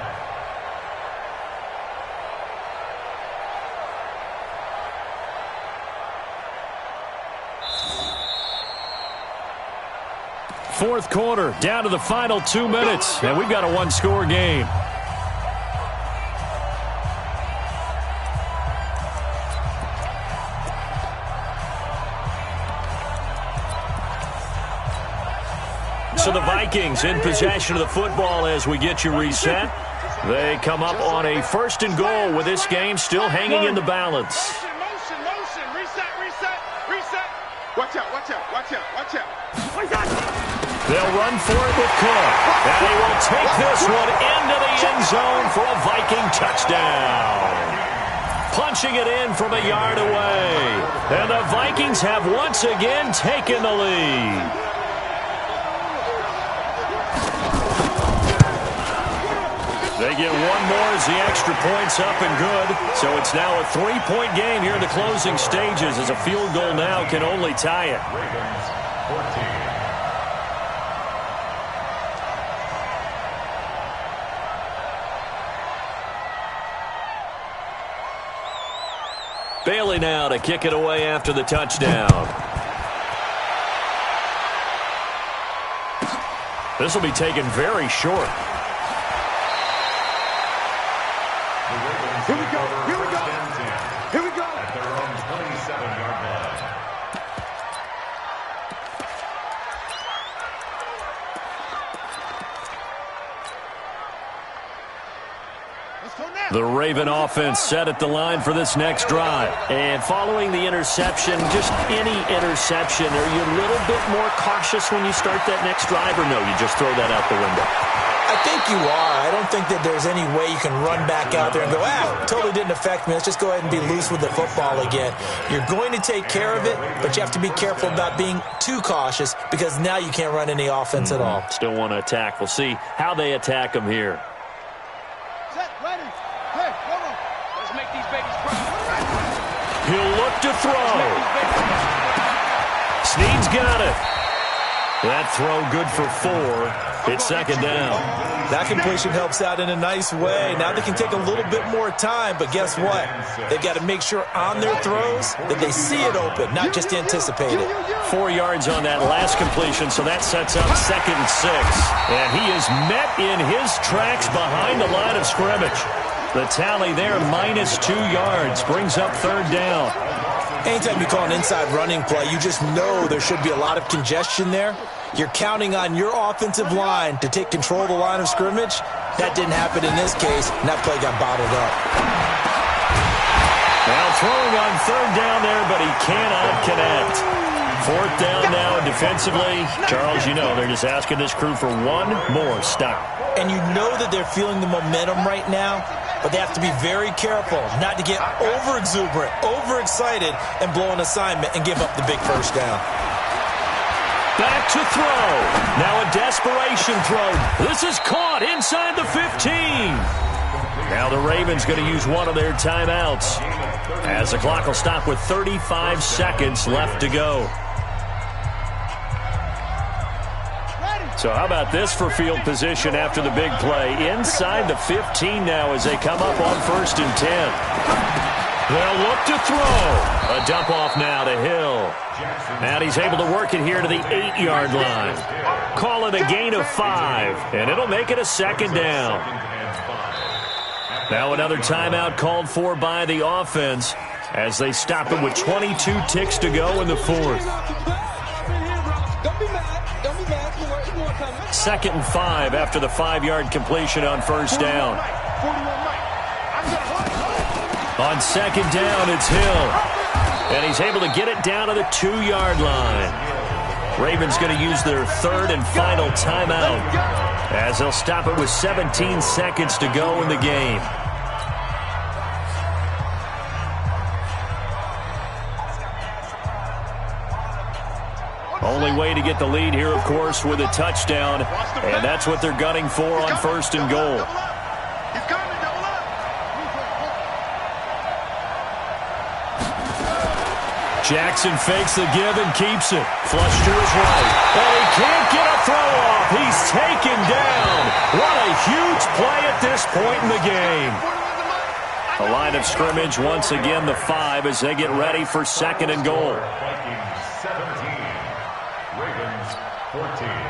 A: Fourth quarter, down to the final 2 minutes, and we've got a 1-score game. So the Vikings in possession of the football as we get you reset. They come up on a 1st and goal with this game still hanging in the balance.
G: Motion. Reset. Watch out.
A: They'll run for it with Cook. And they will take this one into the end zone for a Viking touchdown. punching it in from a yard away. And the Vikings have once again taken the lead. They get one more as the extra point's up and good. So it's now a 3-point game here in the closing stages as a field goal now can only tie it.
D: Ravens 14.
A: Bailey now to kick it away after the touchdown. This will be taken very short.
G: Here we go. Here we go. Here we go.
D: At their own 27-yard line.
G: Let's go now.
A: The Raven offense set at the line for this next drive. And following the interception, just any interception, are you a little bit more cautious when you start that next drive, or no, you just throw that out the window?
B: I think you are. I don't think that there's any way you can run back out there and go, totally didn't affect me. Let's just go ahead and be loose with the football again. You're going to take care of it, but you have to be careful about being too cautious because now you can't run any offense at all.
A: Still want to attack. We'll see how they attack them here.
G: Set, ready. Hey, come on. Let's make these babies cry.
A: He'll look to throw. Snead's got it. That throw good for 4. It's second down.
B: That completion helps out in a nice way. Now they can take a little bit more time, but guess what? They've got to make sure on their throws that they see it open, not just anticipate it.
A: 4 yards on that last completion, so that sets up 2nd and 6. And he is met in his tracks behind the line of scrimmage. The tally there, -2 yards, brings up 3rd down.
B: Anytime you call an inside running play, you just know there should be a lot of congestion there. You're counting on your offensive line to take control of the line of scrimmage. That didn't happen in this case, and that play got bottled up.
A: Now throwing on 3rd down there, but he cannot connect. 4th down now defensively. Charles, you know, they're just asking this crew for one more stop.
B: And you know that they're feeling the momentum right now, but they have to be very careful not to get over-exuberant, overexcited, and blow an assignment and give up the big first down.
A: Back to throw. Now a desperation throw. This is caught inside the 15. Now the Ravens going to use one of their timeouts as the clock will stop with 35 seconds left to go. So how about this for field position after the big play? Inside the 15 now as they come up on 1st and 10. They'll look to throw. A dump off now to Hill. And he's able to work it here to the 8-yard line. Call it a gain of 5, and it'll make it a 2nd down. Now another timeout called for by the offense as they stop it with 22 ticks to go in the 4th. 2nd and 5 after the 5-yard completion on 1st down. On 2nd down, it's Hill. And he's able to get it down to the 2-yard line. Ravens going to use their 3rd and final timeout as they'll stop it with 17 seconds to go in the game. Only way to get the lead here, of course, with a touchdown, and that's what they're gunning for on 1st and goal. Jackson fakes the give and keeps it. Flush to his right. And he can't get a throw off. He's taken down. What a huge play at this point in the game. The line of scrimmage, once again, the 5 as they get ready for 2nd and goal.
D: Vikings 17. Ravens 14.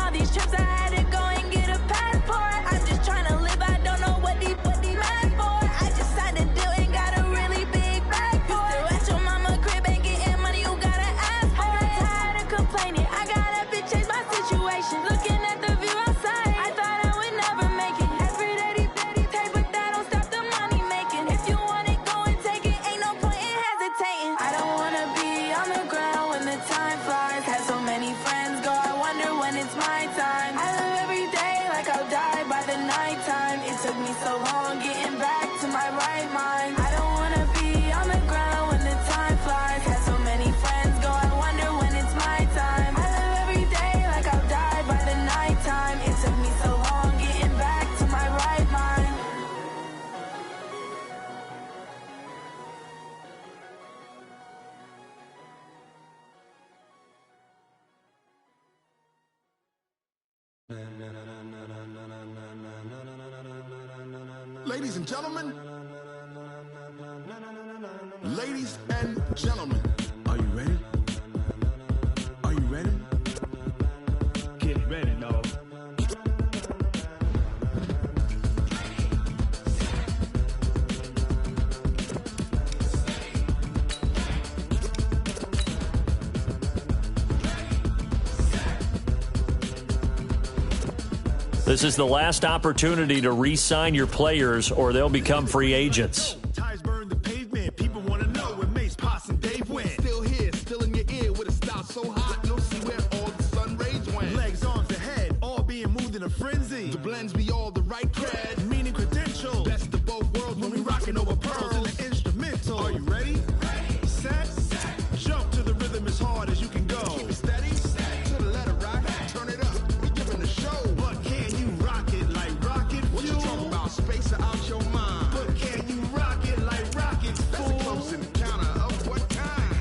H: all these trips, I had to go and get a passport. I'm just trying to live, I don't know what they mad for. I just signed a deal and got a really big bag for it. You still at your mama crib and getting money, you gotta ask for it. I'm tired of complaining, I gotta change my situation. Looking at the view outside, I thought I would never make it. Every day they pay, but that don't stop the money making. If you want it, go and take it, ain't no point in hesitating. I don't wanna be on the ground when the time flies. Had so many friends go, I wonder when it's my time. I live every day like I'll die by the nighttime. It took me so long getting back to my right mind. I don't wanna be on the ground when the time flies. Had so many friends go, I wonder when it's my time. I live every day like I'll die by the nighttime. It took me so long getting back to my right mind.
I: Ladies and gentlemen, ladies and gentlemen, are you ready? Are you ready? Get ready, dog.
A: This is the last opportunity to re-sign your players or they'll become free agents.
I: Ties burn the pavement. People want to know where Mace, Potts, and Dave went. Still here, still in your ear with a style so hot, you'll see where all the sun rays went. Legs, arms, ahead, all being moved in a frenzy. The blends be all the right cred, meaning credentials. Best of both worlds when we rocking over pearls in the instrumental. Are you ready? Set, jump to the rhythm as hard as you can go. Keep it steady, to the letter right, turn it up, we giving the show. But can you rock it like rocket fuel? What you talking about, space out your mind? But can you rock it like rockets, fool? That's a close encounter of what kind?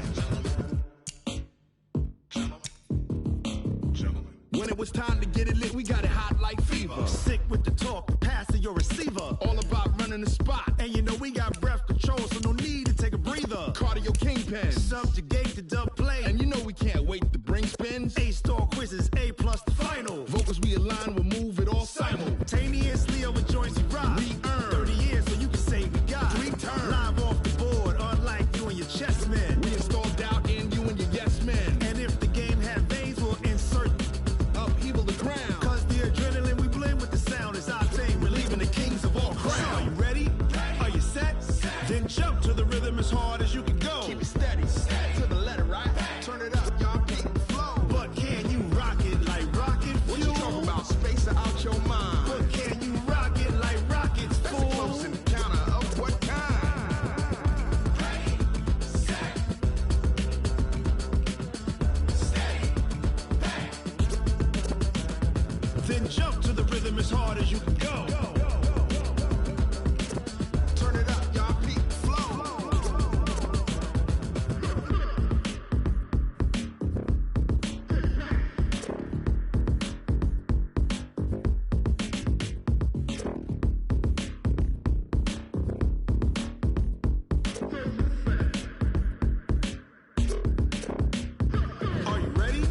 I: When it was time to get it lit, we got it hot like fever. Sick with the talk, pass to your receiver. All about running the spot, and you know we got breath control, so no need to take a breather. Cardio kingpin, subjugate the dub play, and you know we can't wait to bring spins. A-star quizzes, A+ the final. Vocals we align, we'll move it all simultaneously over joints we rock. We earn 30 years, so you can say we got 3 turns. Live off the board, unlike you and your chess men. We install doubt in you and your yes men. And if the game had veins, we'll insert upheaval the ground. Cause the adrenaline we blend with the sound is our thing. We're leaving the kings of all crowns. Are you ready? Are you set? Then jump to the rhythm as hard as you can go. Keep it steady, to the letter right. Turn it up, y'all keep the flow. But can you rock it like rocket fuel? What you talking about, space out your mind? But can you rock it like rockets, fool? That's a close encounter of what kind? Then jump to the rhythm as hard as you can go. Turn it up, y'all keep the flow. Are you ready?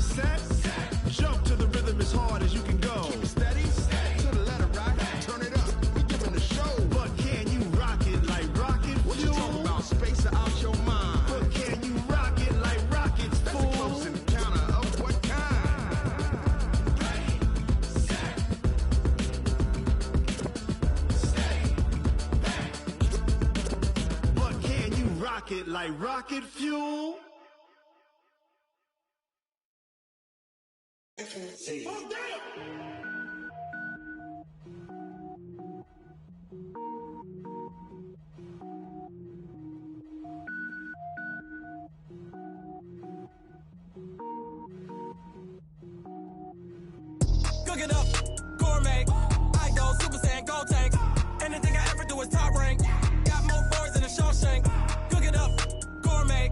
I: Set, jump to the rhythm as hard as you can go. Keep it steady, to the letter right. Turn it up, we giving the show. But can you rock it like rocket fuel? What you talking about, space out your mind? But can you rock it like rockets, fool? That's a close encounter of what kind? But can you rock it like rocket fuel?
J: Cooking up, gourmet. I go Super Saiyan, gold tank. Anything I ever do is top rank. Got more boys than a Shawshank. Cooking up, gourmet.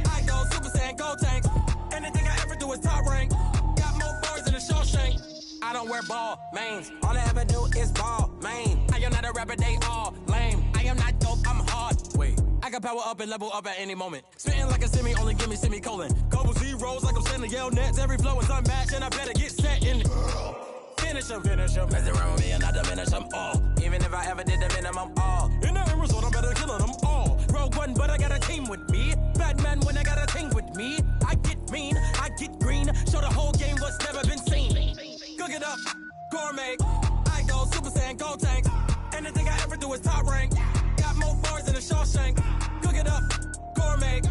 J: I go Super Saiyan, gold tank. Anything I ever do is top rank. Got more boys than a Shawshank. I don't wear ball mains. All I ever do is ball main. I am not a rapper, they all lame. I am not dope, I'm hard. Wait, I can power up and level up at any moment. Spitting like a semi, only give me semicolon. Couple zeros like I'm sending yell nets. Every flow is unmatched, and I better get set in finish them. Mess around with me and I diminish them all. Even if I ever did the minimum all. In the result, I'm better killing them all. Rogue One, but I got a team with me. Batman when I got a team with me. I get mean, I get green. Show the whole game what's never been seen. Cook it up, gourmet. I go Super Saiyan, go tank. Anything I ever do is top rank. Got more bars than a Shawshank. Cook it up, gourmet.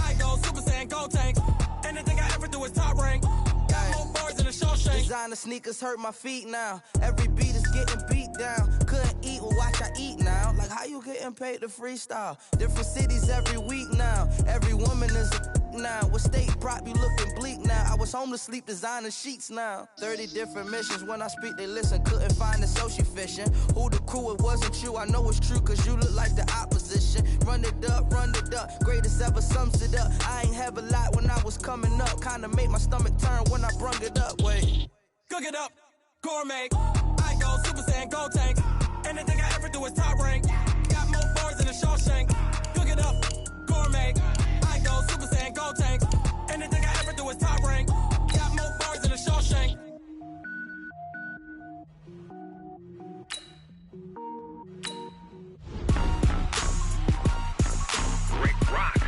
J: I go Super Saiyan, go tank. Anything I ever do is top rank. Got more bars than a Shawshank.
K: Designer sneakers hurt my feet now. Every beat is getting beat down. Couldn't eat, well watch I eat now. Like how you getting paid to freestyle? Different cities every week now. Every woman is a now. What state prop you looking bleak now? I was home to sleep designer sheets now. 30 different missions. When I speak they listen. Couldn't find it so she fishing. Who the crew? It wasn't you. I know it's true cause you look like the opposition. Run it up, run it up. Greatest ever sums it up. I ain't have a lot when I was coming up. Kinda made my stomach turn when I brung it up. Wait.
J: Cook it up, gourmet. I go Super Saiyan, go tank. Anything I ever do is top rank. Got more bars than a Shawshank. Cook it up, gourmet. I go Super Saiyan, go tank. Anything I ever do is top rank. Got more bars than a Shawshank.
L: Rick Rock.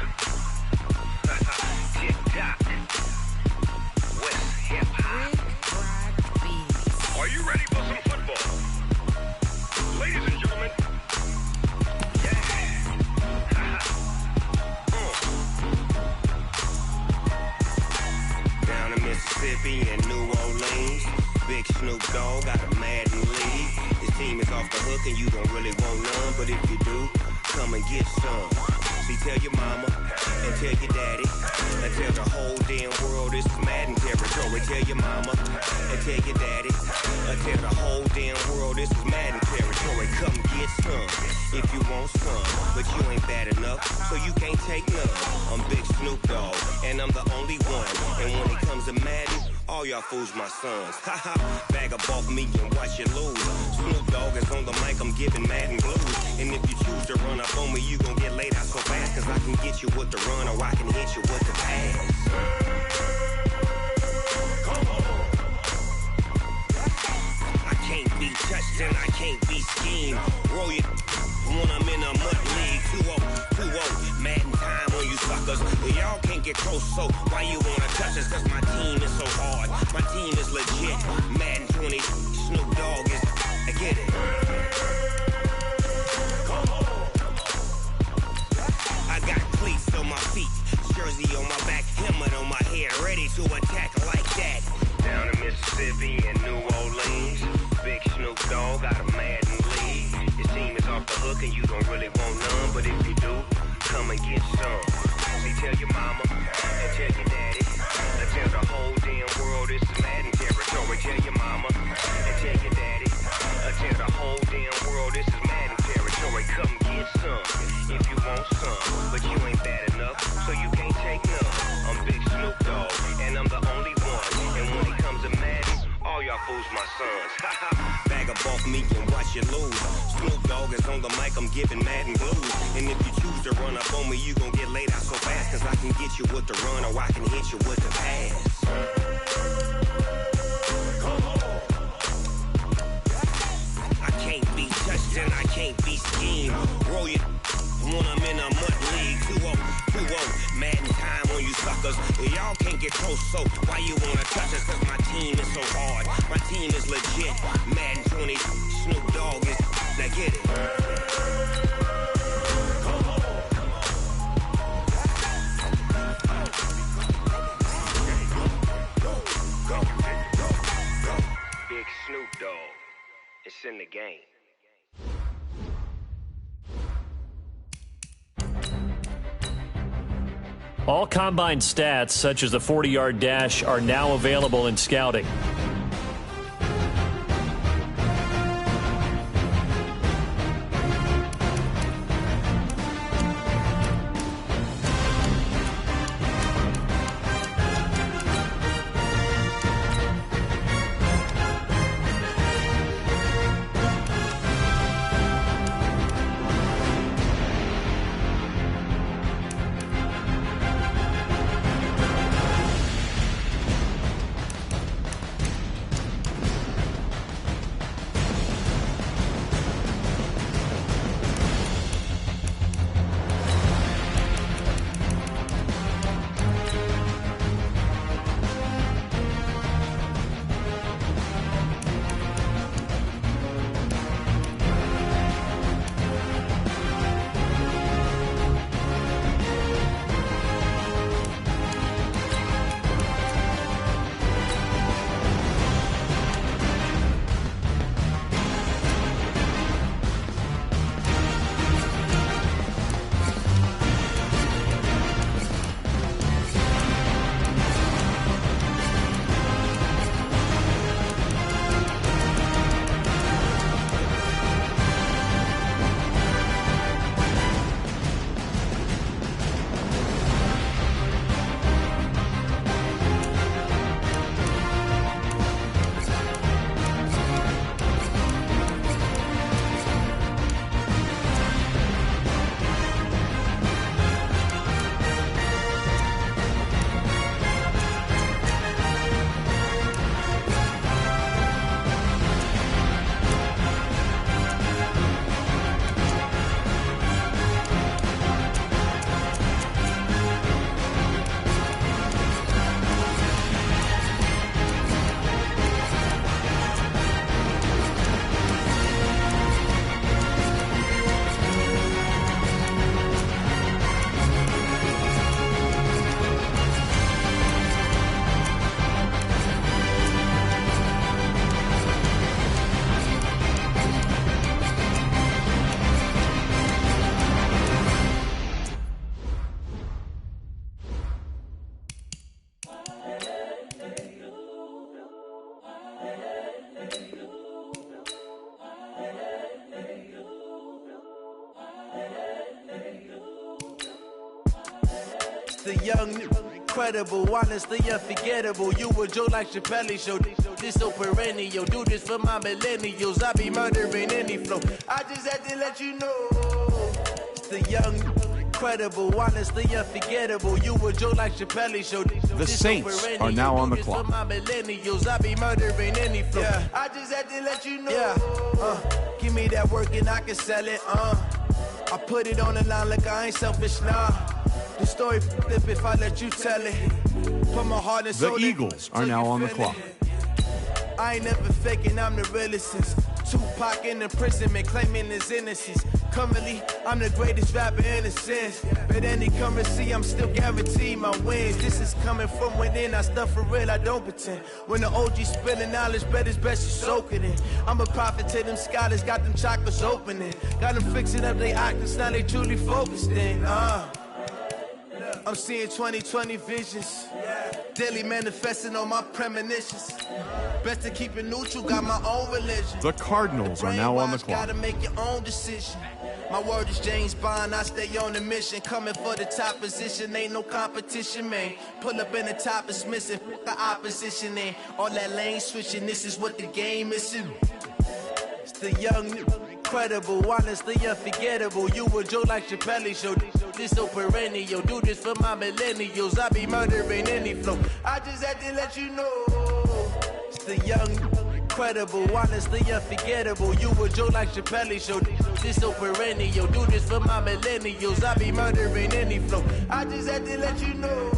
L: Tick-tock. West hip-hop. Are you ready for some football? Ladies and gentlemen. Yeah. Down in Mississippi and New Orleans, Big Snoop Dogg got a Madden league. His team is off the hook and you don't really want none, but if you do, come and get some. See, tell your mama and tell your daddy and tell the whole damn world this is Madden territory. Tell your mama and tell your daddy and tell the whole damn world this is Madden territory. Come get some if you want some, but you ain't bad enough, so you can't take none. I'm Big Snoop Dogg and I'm the only one. And when it comes to Madden, all y'all fools my sons. Haha, bag up off me and watch you lose. Snoop Dogg is on the mic, I'm giving Madden blues. And if you choose to run up on me, you gon' get laid out so fast. Cause I can get you with the run or I can hit you with the pass. Come on. I can't be touched and I can't be schemed. Roll it when I'm in a mud league. 2-0, Madden time on you suckers. Y'all can't get close, so why you wanna touch us? Cause my team is so hard. My team is legit. Madden 20, Snoop Dogg is, I get it. I got cleats on my feet, jersey on my back, helmet on my head, ready to attack like that. Down in Mississippi and New Orleans, Big Snoop Dogg got a Madden league. His team is off the hook and you don't really want none, but if you do, come and get some. See, tell your mama and tell your daddy and tell the whole damn world this is Madden territory. Tell your mama and tell your daddy and tell the whole damn world this is Madden territory. Come get some if you want some, but you ain't bad enough, so you can't take none. I'm Big Snoop Dogg and I'm the only one. And when it comes to Madden, all y'all fools my sons. Bag up off me and watch you lose. Snoop Dogg is on the mic, I'm giving Madden blues. And if you choose to run up on me, you gon' get laid out so fast. Cause I can get you with the run or I can hit you with the pass. Come on. I can't be touched and I can't be schemed. Roll it when I'm in a mud league. 2-0, Madden time on you suckers. Y'all can't get close, so why you wanna touch us? Cause my team is so hard. My team is legit. Madden 20, Snoop Dogg is, now get it. Come on. Go. Big Snoop Dogg. It's in the game.
A: All combine stats, such as the 40-yard dash, are now available in scouting.
K: The young, incredible, honestly unforgettable. You a Joe like Chappelle show. This so perennial. Do this for my millennials. I be murdering any flow. I just had to let you know. The young, incredible, honestly unforgettable. You a Joe like Chappelle show.
M: The Saints are now on the clock.
K: For my millennials, I be murdering any flow. Yeah. I just had to let you know. Yeah. Give me that work and I can sell it. I put it on the line like I ain't selfish, nah. The story flip if I let you tell it. Put my heart and soul.
M: The Eagles are now on the clock.
K: I ain't never faking, I'm the realest since Tupac in imprisonment, claiming his innocence. Currently, I'm the greatest rapper in a sense. But any currency, I'm still guaranteed my wins. This is coming from within, I stuff for real, I don't pretend. When the OG spilling knowledge, bet it's best you soak it in. I'm a prophet to them scholars, got them chakras opening. Got them fixing up they octaves, now they truly focused in. I'm seeing 2020 visions. Daily manifesting on my premonitions. Best to keep it neutral, got my own religion.
M: The Cardinals are now on the clock.
K: Gotta make your own decision. My word is James Bond, I stay on the mission. Coming for the top position, ain't no competition, man. Pull up in the top, it's missing, the opposition in. All that lane switching, this is what the game is in. It's the young, incredible, honestly unforgettable. You a Joe like Chappelle show. This so perennial. Do this for my millennials. I be murdering any flow. I just had to let you know. It's the young, incredible, honestly unforgettable. You a Joe like Chappelle show. This so perennial. Do this for my millennials. I be murdering any flow. I just had to let you know.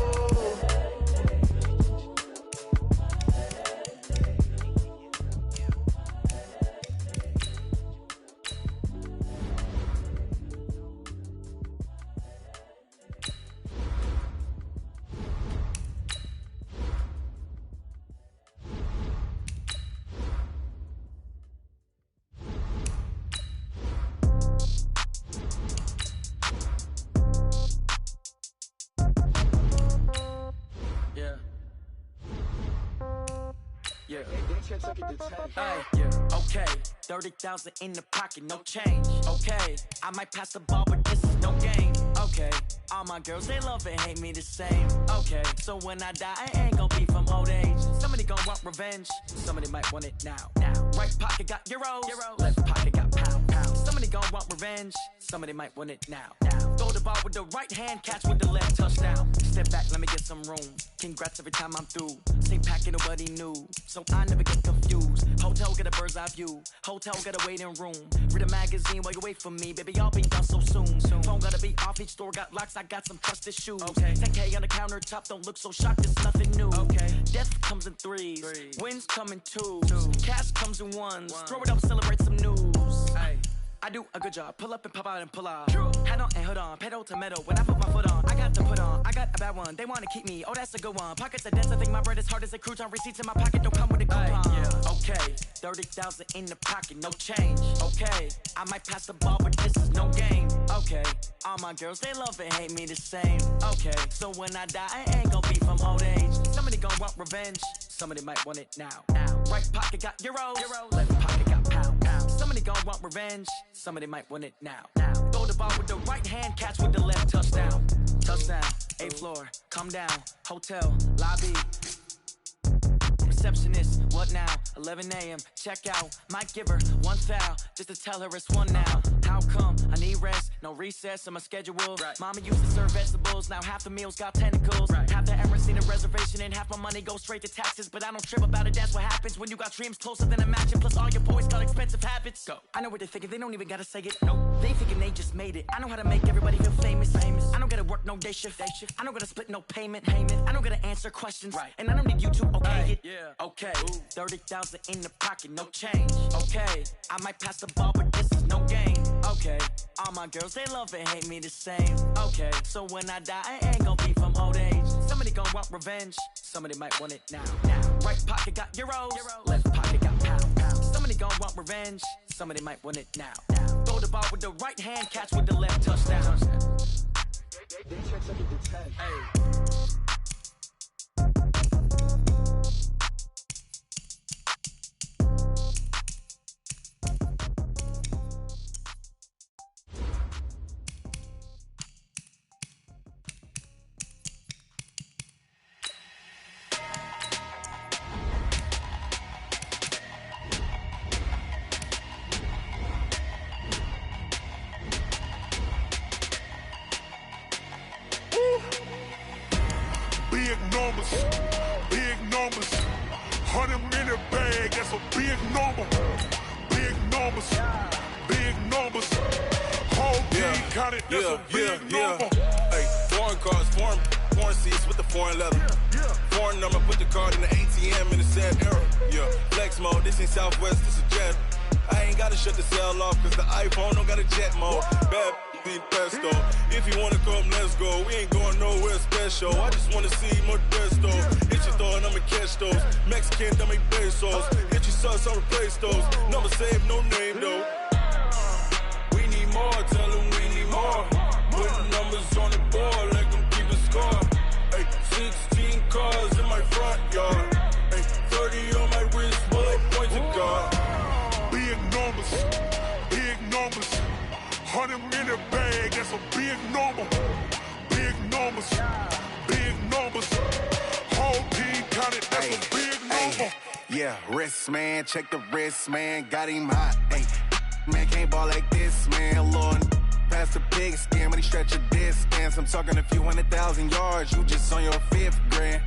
J: Hey, okay, 30,000 in the pocket, no change. Okay, I might pass the ball, but this is no game. Okay, all my girls, they love and hate me the same. Okay, so when I die, I ain't gon' be from old age. Somebody gon' want revenge, somebody might want it now. Right pocket got euros, left pocket got pounds. Somebody gon' want revenge, somebody might want it now. Throw the ball with the right hand, catch with the left, touchdown. Step back, let me get some room. Congrats every time I'm through. Same packet, nobody knew, so I never get confused. Hotel get a bird's eye view. Hotel got a waiting room. Read a magazine while you wait for me, baby. I'll be done so soon. Phone gotta be off. Each store got locks. I got some trusted shoes. Okay. 10K on the countertop. Don't look so shocked. It's nothing new. Okay. Death comes in threes. Wins come in twos. Cash comes in ones. Throw it up, celebrate some news. Ay. I do a good job. Pull up and pop out and pull out. Head on and hood on. Pedal to metal. When I put my foot on, I got to put on. I got a bad one. They want to keep me. Oh, that's a good one. Pockets are dense. I think my bread is hard as a crouton. Receipts in my pocket don't come with a coupon. Yeah. Okay. 30,000 in the pocket. No change. Okay. I might pass the ball, but this is no game. Okay. All my girls, they love and hate me the same. Okay. So when I die, I ain't gonna be from old age. Somebody gonna want revenge. Somebody might want it now. Right pocket got euros. Left pocket got pounds. Somebody gon' want revenge. Somebody might want it now. Throw the ball with the right hand, catch with the left, touchdown. Touchdown, 8th floor, come down. Hotel, lobby. Receptionist, what now? 11 a.m., check out. Might give her one foul, just to tell her it's one now. How come? I need rest, no recess on my schedule. Mama used to serve vegetables, now half the meals got tentacles. Half the errands need a reservation and half my money goes straight to taxes. But I don't trip about it, that's what happens when you got dreams closer than imagine. Plus all your boys got expensive habits. Go. I know what they're thinking, they don't even gotta say it. Nope. They thinking they just made it. I know how to make everybody feel famous. I don't gotta work no day shift. I don't gotta split no payment. I don't gotta answer questions. And I don't need you to okay it. Okay, 30,000 in the pocket, no change. Okay, I might pass the ball, but this is no game. Okay, all my girls, they love and hate me the same. Okay, so when I die, I ain't gon' be from old age. Somebody gon' want revenge, somebody might want it now. Right pocket got euros, left pocket got pounds. Somebody gon' want revenge, somebody might want it now. Throw the ball with the right hand, catch with the left, touchdown. They check second to 10. Hey.
I: numbers, big numbers. 100-minute bag, that's a big number. Big numbers, big numbers. Whole team counted, that's a big number.
N: Hey, foreign cars, foreign seats with the foreign leather. Foreign number, put the card in the ATM in the sad era. Yeah, flex mode, this ain't Southwest, this is jet. I ain't gotta shut the cell off, cause the iPhone don't got a jet mode. Bad need pesto. If you wanna come, let's go. We ain't going nowhere special. I just wanna see Modesto. Hit your throw and I'ma catch those. Mexican, dummy pesos. Hit your sus, I'll replace those. Number save, no name though. We need more, tell them we need more. Put numbers on the board, let them keep the score. Hey, 16 cars in my front yard. Hey, 30 on my wrist, bullet point to God.
I: Big numbers, big numbers. 100-minute bag, that's a big number. Big numbers, big numbers. Whole team counted, that's a big number.
F: Yeah, wrist man, check the wrist man, got him hot. Ay, man can't ball like this, man. Lord, past the big skin when he stretch a distance. I'm talking a few 100,000 yards, you just on your 5th grand.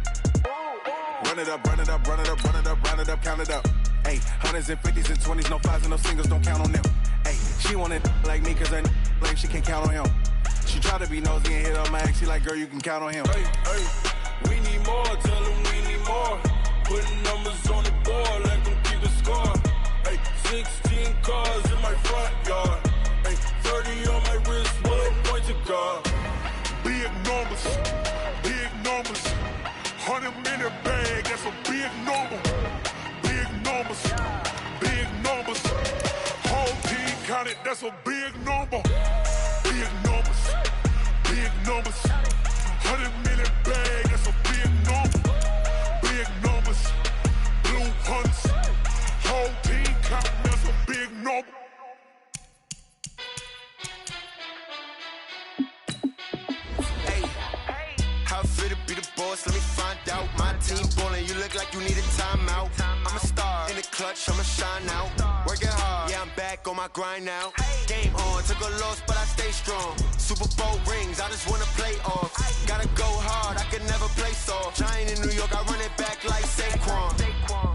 F: Run it up, run it up, run it up, run it up, round it up, count it up. Ay, 100s and 50s and 20s, no 5s and no singles, don't count on them. Ay, she wanted like me cause her like she can't count on him. She tried to be nosy and hit on my ex, she like, girl, you can count on him.
N: Hey, we need more, tell them we need more. Putting numbers on the board, let them keep the score. Hey, 16 cars in my front yard. Hey, 30 on my wrist, bullet point to God.
I: Big numbers, big numbers. 100-minute bag, that's a big number. Big numbers, big numbers. Whole team counted, that's a big number. Big numbers, big numbers. 100-minute bag, that's a big number. Big numbers, blue hunts. Whole team counting, that's a big number.
E: How fit to be the boss? Let me find out. My team ballin', you look like you need a timeout. I'm a star in the clutch, I'ma shine out. Working hard, yeah, I'm back on my grind now. Game on, took a loss, but I stay strong. Super Bowl rings, I just wanna play off. Gotta go hard, I can never play soft. Giant in New York, I run it back like Saquon.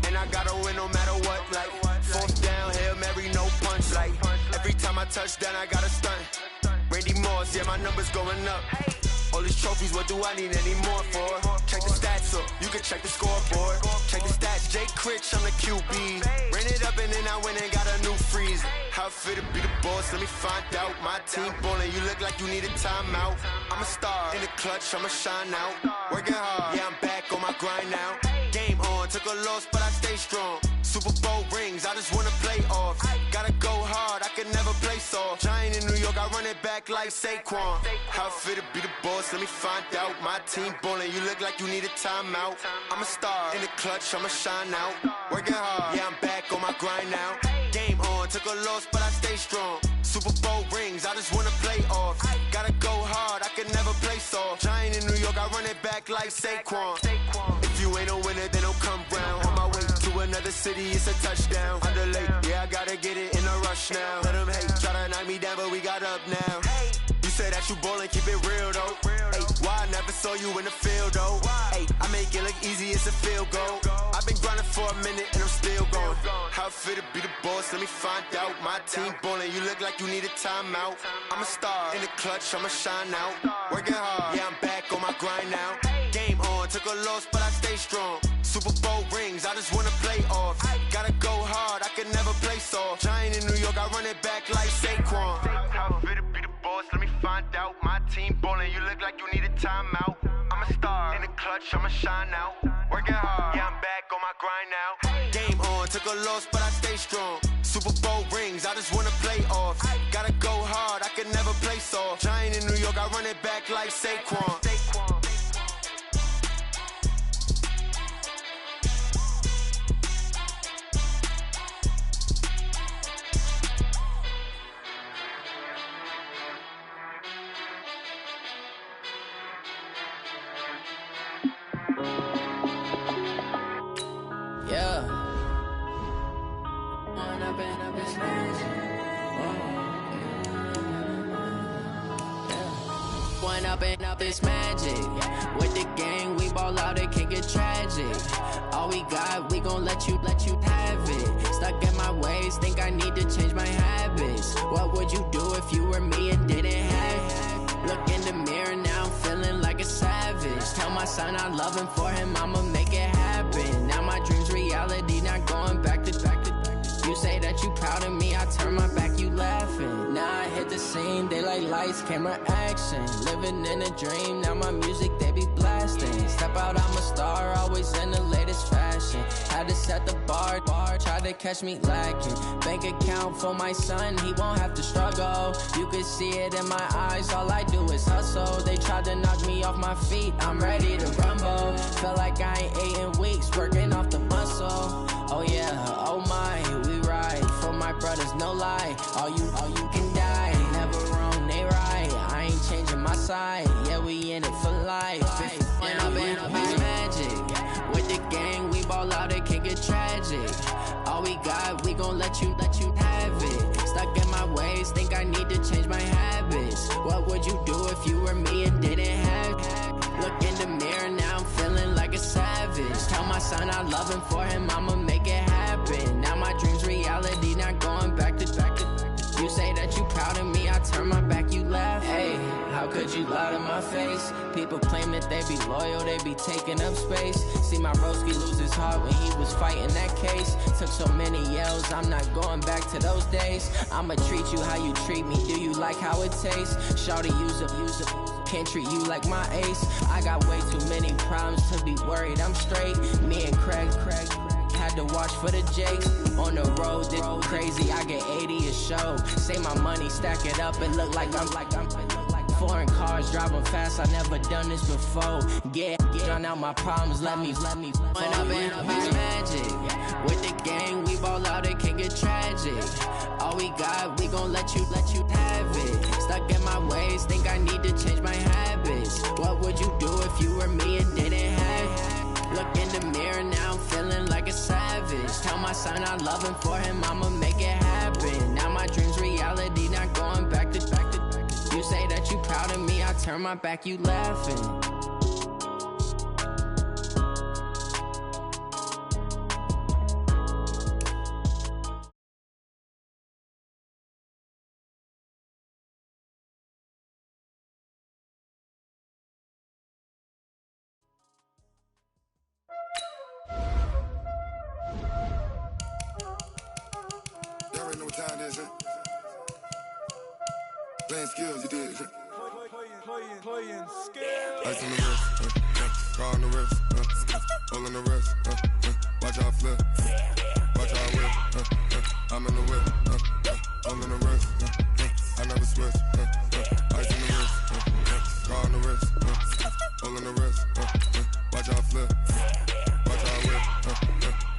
E: And I gotta win no matter what, like 4th down, Hail Mary, no punch. Like every time I touch down, I gotta stunt. Randy Moss, yeah, my numbers going up. All these trophies, what do I need any more for? Check the stats up, you can check the scoreboard. Check the stats, Jake Critch, I'm the QB. Ran it up and then I went and got a new freeze. How fit to be the boss, let me find out. My team ballin', you look like you need a timeout. I'm a star in the clutch, I'ma shine out. Working hard, yeah, I'm back on my grind now. Game on, took a loss, but I stay strong. Super Bowl rings, I just wanna play off. Gotta go hard, I can never play soft. Giant in New York, I run it back like Saquon. How fit to be the boss, let me find out. My team ballin', you look like you need a timeout. I'm a star in the clutch, I'ma shine out. Working hard, yeah, I'm back on my grind now. Game on, took a loss, but I stay strong. Super Bowl rings, I just wanna play off. Gotta go hard, I can never play soft. Giant in New York, I run it back like Saquon. If you ain't a winner, then don't come round. On my way to another city, it's a touchdown. Underlay, yeah, I gotta get it in a rush now. Let them hate, try to knock me down, but we got up now. You say that you ballin', keep it real though. Hey, why I never saw you in the field though? Hey, I make it look easy, it's a field goal. I've been grinding for a minute and I'm still going. How fit to be the boss, let me find out. My team ballin', you look like you need a timeout. I'm a star in the clutch, I'ma shine out. Working hard, yeah, I'm back on my grind now. Game on, took a loss, but I stay strong. Super Bowl rings, I just wanna play off. Gotta go hard, I can never play soft. Giant in New York, I run it back like Saquon. How fit to be the boss, let me find out. My team ballin', you look like you need a timeout. I'm a star in the clutch, I'ma shine out. Working hard, yeah, I'm back on my grind now. Game on, took a loss, but I stay strong. Super Bowl rings, I just wanna play off. Gotta go hard, I can never play soft. Giant in New York, I run it back like Saquon.
O: up this magic. With the gang, we ball out, it can get tragic. All we got, we gon' let you have it. Stuck in my ways, think I need to change my habits. What would you do if you were me and didn't have it? Look in the mirror, now I'm feeling like a savage. Tell my son I love him, for him I'ma make it happen. Now my dream's reality, not going back to. You say that you proud of me, I turn my back, you laughing. Now I hit the scene, they like lights, camera, action. Living in a dream, now my music, they be blasting. Step out, I'm a star, always in the latest fashion. Had to set the bar, tried to catch me lacking. Bank account for my son, he won't have to struggle. You can see it in my eyes, all I do is hustle. They tried to knock me off my feet, I'm ready to rumble. Felt like I ain't ate in weeks, working off the muscle. Oh yeah, oh my, we ride for my brothers, no lie. All you can die, never wrong, they right. I ain't changing my side, yeah, we in it for life. And I've been magic. With the gang, we ball out, it can get tragic. All we got, we gon' let you have it. Stuck in my ways, think I need to change my habits. What would you do if you were me and didn't have it? Look in the mirror, now I'm feeling like a savage. Tell my son I love him, for him I'ma make it happen. Now my dream's reality, not going back to. You say that you proud of me, I turn my back, you laugh. Hey, how could you lie to my face? People claim that they be loyal, they be taking up space. See my broski lose his heart when he was fighting that case. Took so many yells, I'm not going back to those days. I'ma treat you how you treat me, do you like how it tastes? Shawty, use up, can't treat you like my ace. I got way too many problems to be worried, I'm straight. Me and Craig had to watch for the Jakes. On the road, this crazy, I get 80 a show. Say my money, stack it up, it look like I'm foreign cars, driving fast, I never done this before. Get drown out my problems, let me When I've been magic. With the gang, we ball out, it can get tragic. All we got, we gon' let you have it. Stuck in my ways, think I need to change my habits. What would you do if you were me and didn't have it? Look in the mirror, now I'm feeling like a savage. Tell my son I love him, for him I'ma make it happen. Now my dream's reality, not going back to. You say that you proud of me, I turn my back, you laughing.
P: Y'all already know what time it is, huh? Playing skills, you did. Playing skills. Ice on the wrist, car on the wrist, hole in the wrist, watch how I flip, watch how I whip, I'm in the whip, hole in the wrist, I never switch, ice on the wrist, car on the wrist, hole in the wrist, watch how I flip, watch how I whip,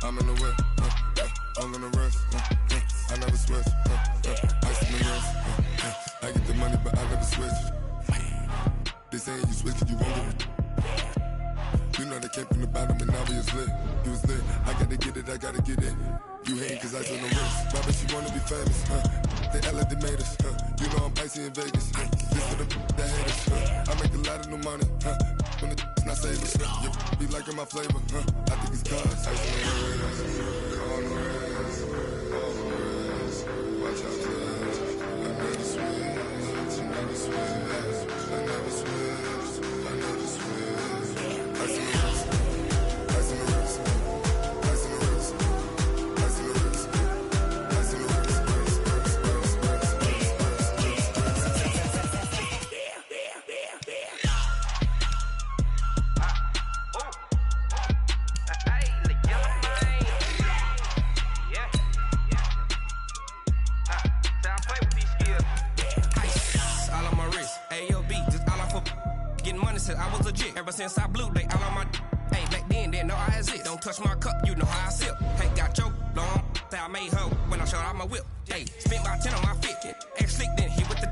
P: I'm in the whip, hole in the wrist, I never switch, ice on the wrist, I get the money but I never switch. They saying you switch 'cause you won't get it. You know they came from the bottom and now we is lit. You was lit, I gotta get it, I gotta get it. You hating 'cause I told no wrist. Why but she wanna be famous, They act like they made us, You know I'm icy in Vegas, This for the that hate us, I make a lot of new money, When the not savers, You be liking my flavor, I think it's cause ice on the wrist, on the wrist, on the wrist. Watch out for this, I never switch, I never switch. I never switch, I never switch. Ice in the wrist, ice in the wrist, ice in the wrist, ice in the wrist, ice in the wrist,
Q: I was legit ever since I blew they all on my hey back then didn't know I exist. Don't touch my cup, you know how I sip. Hey, got your long that I made her when I showed out my whip. Hey, spent about 10 on my fit. Ex slick then he with the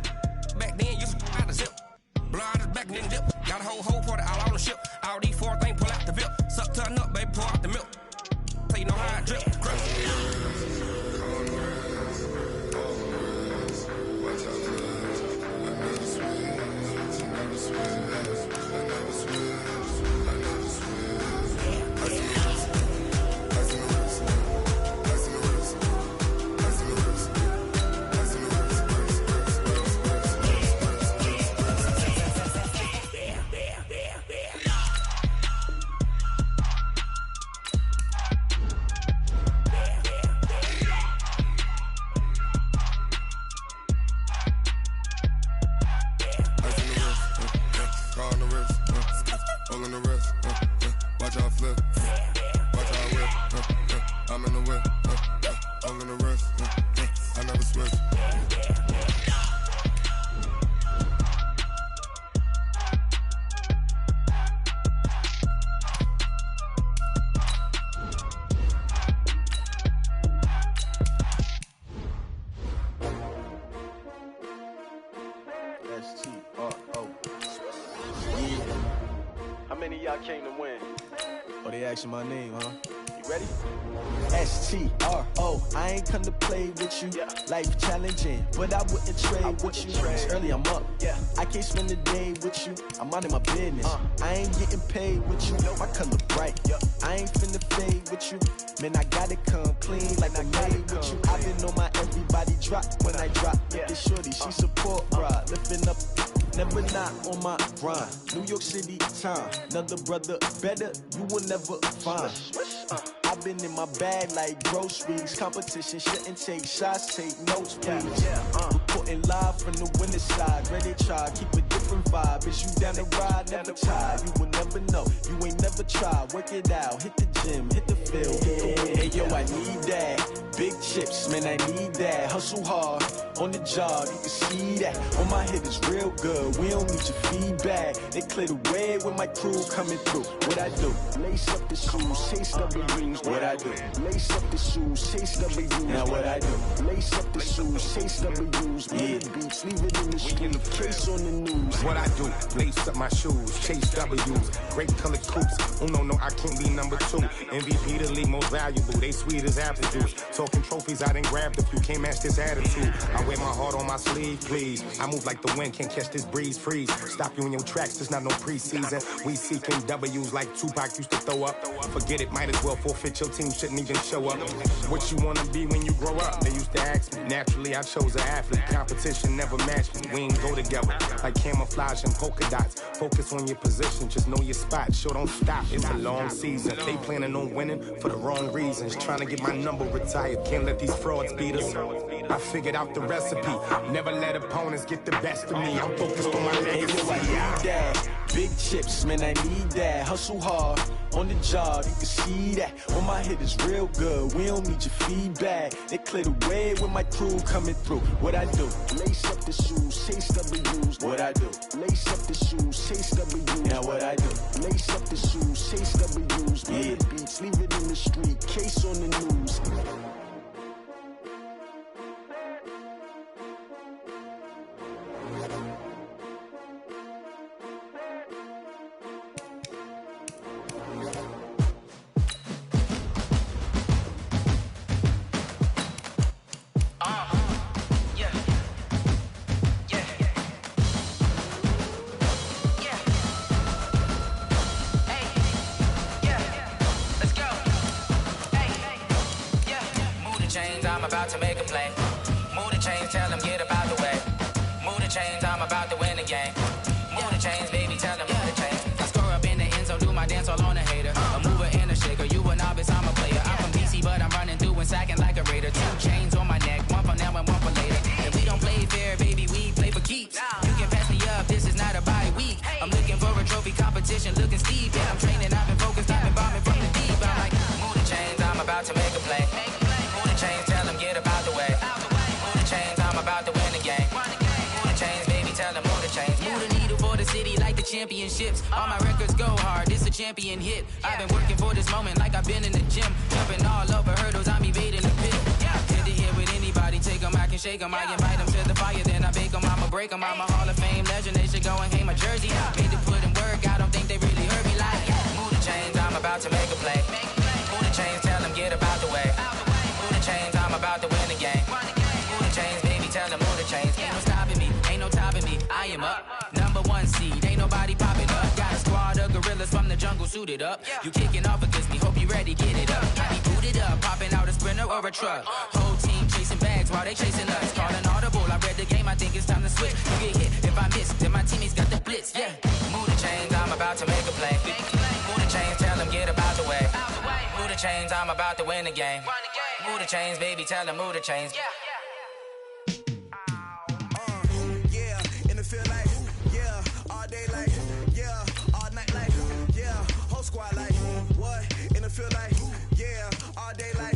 Q: back then used to out the zip. Blow out his back then dip. Got a whole party all on the ship. All these 4 things pull out the VIP. Suck turn up, baby, pour out the milk. So you know how I drip. Crush. Watch out for this. I never switch, I never switch.
P: all in the rest. I never switch.
R: S-T-R-O. Yeah. How many of y'all came to win? Oh, they asking my name, huh? You ready? S-T-R-O. I ain't come to play with you. Life challenging, but I wouldn't trade with you. It's early, I'm up. I can't spend the day with you. I'm minding my business. I ain't getting paid with you. My color bright. I ain't finna fade with you. Man, I gotta come clean like I made with you. I've been on my everybody drop when I drop. Look at shorty, she support ride. Lifting up, never not on my grind. New York City time. Another brother better, you will never find. I've been in my bag like groceries. Competition shouldn't take shots, take notes, please. Reporting live from the winter side. Ready to try, keep a different vibe. Is you down the ride, never tired. You will never know, you ain't never tried. Work it out, hit the gym, hit the field, hit the win. Hey yo, I need that. Big chips, man, I need that. Hustle hard, on the job, you can see that. On my hit is real good, we don't need your feedback. They clear the way with my crew coming through. What I do? Lace up the shoes, chase W's. What I do? Lace up the shoes, chase W's. Now what I do? Lace up the shoes, chase W's. Yeah, beats, leave it in the street, case on the news.
S: What I do? Lace up my shoes, chase W's. Great colored coops. Oh no, I can't be number 2. MVP the league most valuable. They sweet as apple juice. Talking trophies, I done grabbed a few. Can't match this attitude. I wear my heart on my sleeve, please. I move like the wind, can't catch this breeze. Freeze. Stop you in your tracks, there's not no preseason. We seeking W's like Tupac used to throw up. Forget it, might as well forfeit. Your team shouldn't even show up. What you wanna be when you grow up? They used to ask me. Naturally, I chose an athlete. Competition never matched me. We ain't go together like camouflage and polka dots. Focus on your position, just know your spot. Sure, don't stop. It's a long season. They planning on winning for the wrong reasons. Trying to get my number retired. Can't let these frauds beat us. I figured out the recipe. Never let opponents get the best of me. I'm focused on my legacy.
R: I need that. Big chips, man, I need that. Hustle hard, on the job, you can see that. On my hit is real good, we don't need your feedback. They clear the way with my crew coming through. What I do? Lace up the shoes, chase W's. What I do? Lace up the shoes, chase W's. Now what I do? Lace up the shoes, chase W's. Yeah, beats, leave it in the street, case on the news.
T: I'm about to make a play. Move the chains, tell them get about the way. Move the chains, I'm about to win the game. Move the chains, baby, tell them move the chains. I score up in the end zone, do my dance all on a hater. A mover and a shaker, you a novice, I'm a player. I'm from DC, but I'm running through and sacking like a raider. 2 chains on my neck, one for now and one for later. And we don't play fair, baby, we play for keeps. You can pass me up, this is not a bye week. I'm looking for a trophy competition, looking steep. Yeah, I'm training, I've been focused, I've been bombing from the deep. I'm like, move the chains, I'm about to make a play. Move the chains, tell them get about the way. Move the chains, I'm about to win the game. Move the chains, baby, tell them move the chains. Move the needle for the city like the championships. All my records go hard, this a champion hit. I've been working for this moment like I've been in the gym. Jumping all over hurdles, I'm evading the pit. Hit to hit with anybody, take them, I can shake them. I invite them to the fire, then I bake them, I'ma break them. I'm a Hall of Fame legend, they should go and hang my jersey. Made to put in work, I don't think they really heard me like. Move the chains, I'm about to make a play. Move the chains, tell them get about the way. Move the chains, I'm about to win the game. Move the chains, baby, tell them move the chains. Ain't no stopping me, ain't no topping me. I am up, #1 seed, ain't nobody popping up. Got a squad of gorillas from the jungle suited up. You kicking off against me, hope you ready, get it up. I be booted up, popping out a Sprinter or a truck. Whole team chasing bags while they chasing us. Calling audible, I read the game, I think it's time to switch. You get hit, if I miss, then my teammates got the blitz, yeah. Move the chains, I'm about to make a play. Move the chains, tell them get about the way. Move the chains, I'm about to win the game. Move the chains, baby, tell them move the chains.
F: And it feel like, all day like, all night like, whole squad like, what? And it feel like, all day like,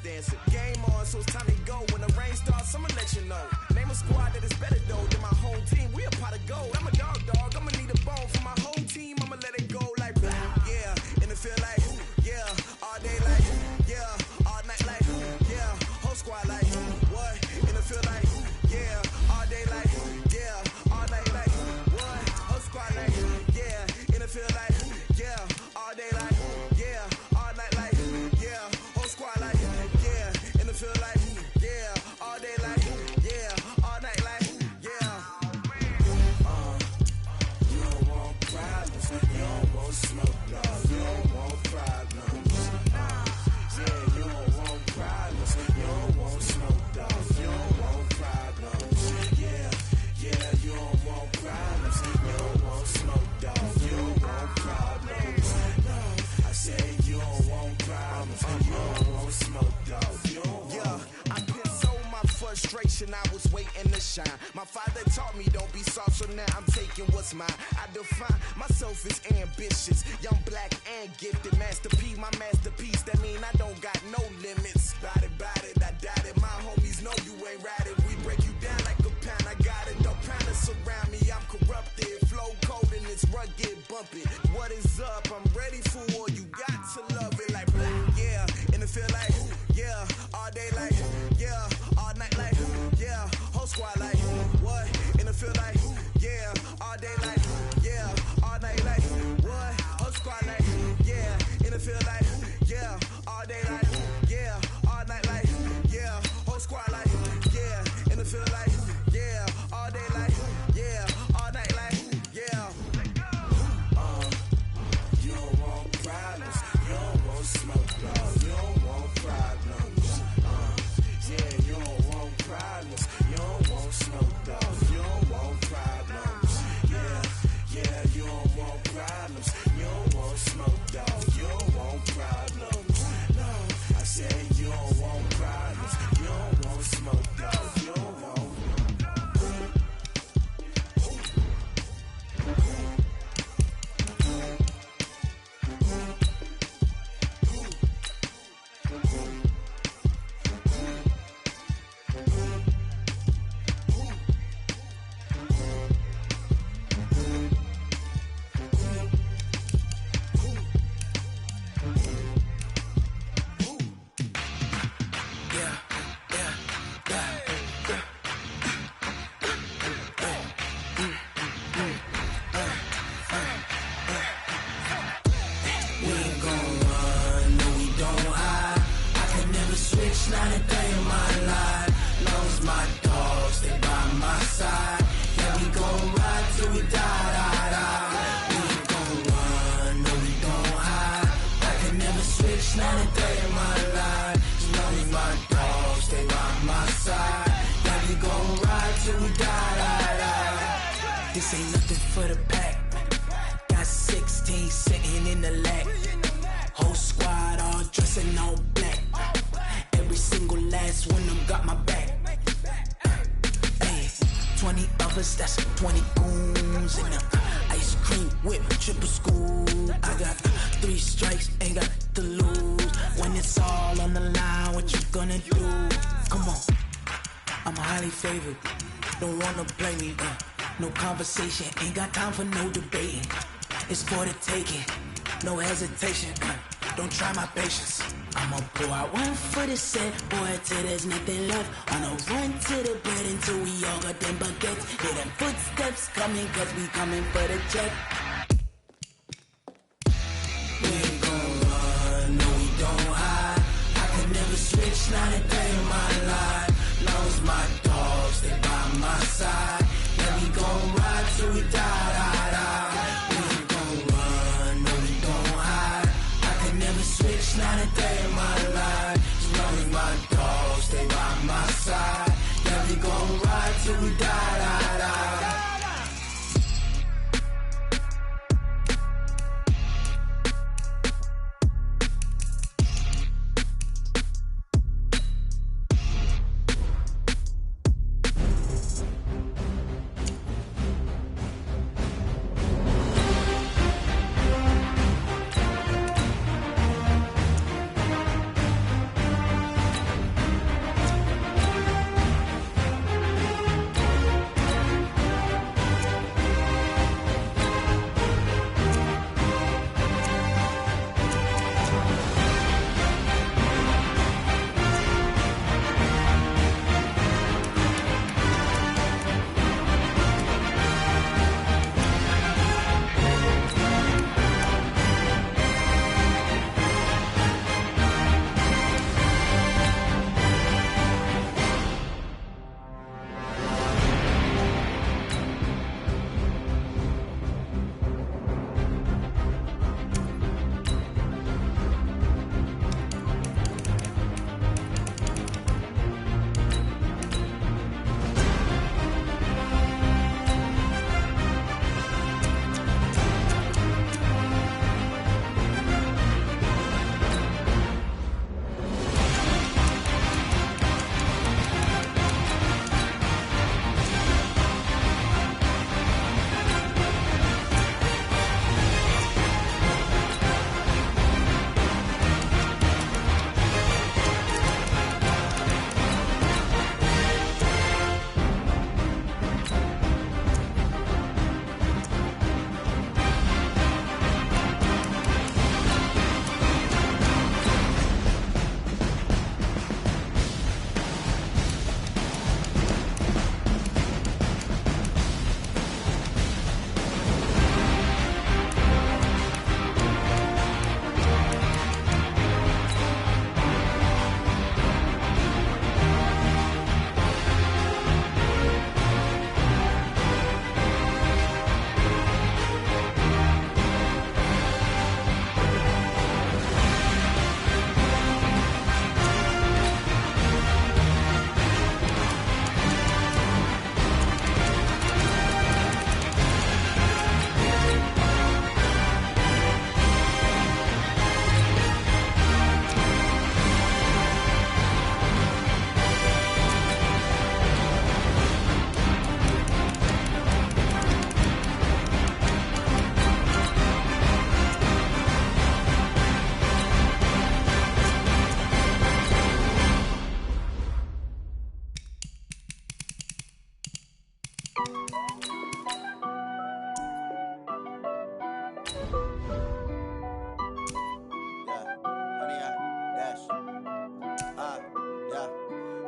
F: dancing. Game on, so it's time to go. When the rain starts, I'ma let you know. Name a squad that is better though than my whole team. We a pot of gold. I'm a dog. I'ma need a bone for my whole team. I'ma let it go like blah. Yeah, and it feel like yeah, all day like yeah, all night like yeah, whole squad like what? And it feel like yeah, all day like yeah, all night like what? Whole squad like yeah, and it feel like yeah, all day like yeah, all night like yeah, whole squad like yeah, and it feel like yeah, all day like yeah, all night like yeah. You don't want problems, you don't want smoke, no, you don't want problems. Yeah, you don't want problems, you don't want smoke, no, you don't want problems. Yeah, you don't want problems, you don't want smoke, dog, you don't want problems. No, I said you don't want problems, you don't want smoke, dog, you don't want. Yeah, I put so my frustration, I was waiting to shine. My father taught me don't be soft, so now I'm taking what's mine. I define myself as ambitious, young, black, and gifted. Master P, my masterpiece. That mean I don't got no limits. Bout it, I doubt it. My homies know you ain't ride it. We break you down like a pound. I got it. No pound to surround me. I'm corrupted. Flow cold and it's rugged, bumpy. What is up? I'm ready for war. You got to love it like yeah, and it feel like yeah, all day like yeah, all night like yeah, whole squad like what? And it feel like yeah, all day like yeah, all night like what? Whole squad like yeah, and it feel like yeah, all day like yeah, all night like yeah, whole squad like yeah, and it feel like yeah, all day like yeah, all night like yeah. You don't want problems, you don't want smoke, no, you don't want problems. Yeah, you don't want problems, you don't want smoke, dog, you don't want problems. Yeah, you don't want problems, you don't want smoke, dog, you don't want problems. No, I said you don't want problems, you don't want smoke, dog, you don't want. This ain't nothing for the pack. Got 16 sitting in the lap. Whole squad all dressing all black. Every single last one of them got my back. Hey, 20 of us, that's 20 goons in the ice cream whip, triple school. I got 3 strikes, ain't got to lose. When it's all on the line, what you gonna do? Come on, I'm highly favored. Don't wanna play me, no conversation, ain't got time for no debating. It's for the taking, no hesitation. Don't try my patience. I'ma pour out one for the set, boy, till there's nothing left. On a run to the bread until we all got them baguettes. Hear them footsteps coming, cause we coming for the check. We ain't gon' run, no we don't hide. I could never switch, not a day in my life. Long as my dogs, they by my side. Yeah, we gon' ride till we die. We ain't gon' run, no we don't hide. I could never switch, not a day in my life. As long as my dogs stay by my side. Yeah, we gon' ride till we die.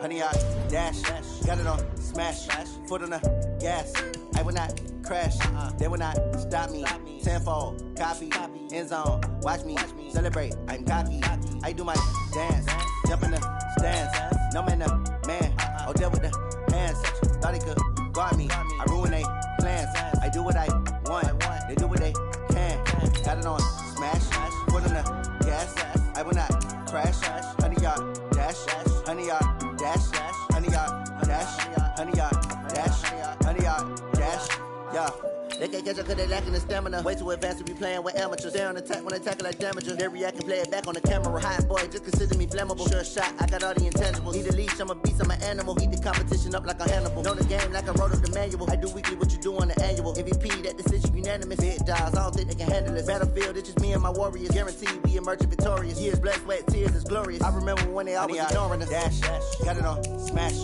U: Honey, I dash, got it on smash, foot on the gas. I will not crash, they will not stop me. Tenfold, copy, end zone, watch me celebrate. I'm cocky, I do my dance, jump in the stands. No man, the man, oh, deal with the hands. Thought he could guard me, I ruin they plans. I do what I want, they do what they can. Got it on smash, foot on the gas. I will not crash, honey, y'all dash, honey, y'all dash, honey, y'all dash, honey, y'all dash, honey, y'all dash, yeah. They can't catch up cause they lacking the stamina. Way too advanced to be playing with amateurs. Stay on attack when they tackle like damager. They react and play it back on the camera. Hot boy, just consider me flammable. Sure shot, I got all the intangibles. Need a leash, I'm a beast, I'm an animal. Heat the competition up like a Hannibal. Know the game like I wrote up the manual. I do weekly what you do on the annual. MVP, that decision unanimous. Big dials, I don't think they can handle it. Battlefield, it's just me and my warriors. Guaranteed we emerging victorious. Years, blood, sweat, tears, it's glorious. I remember when they always ignoring us. Dash, got it on smash,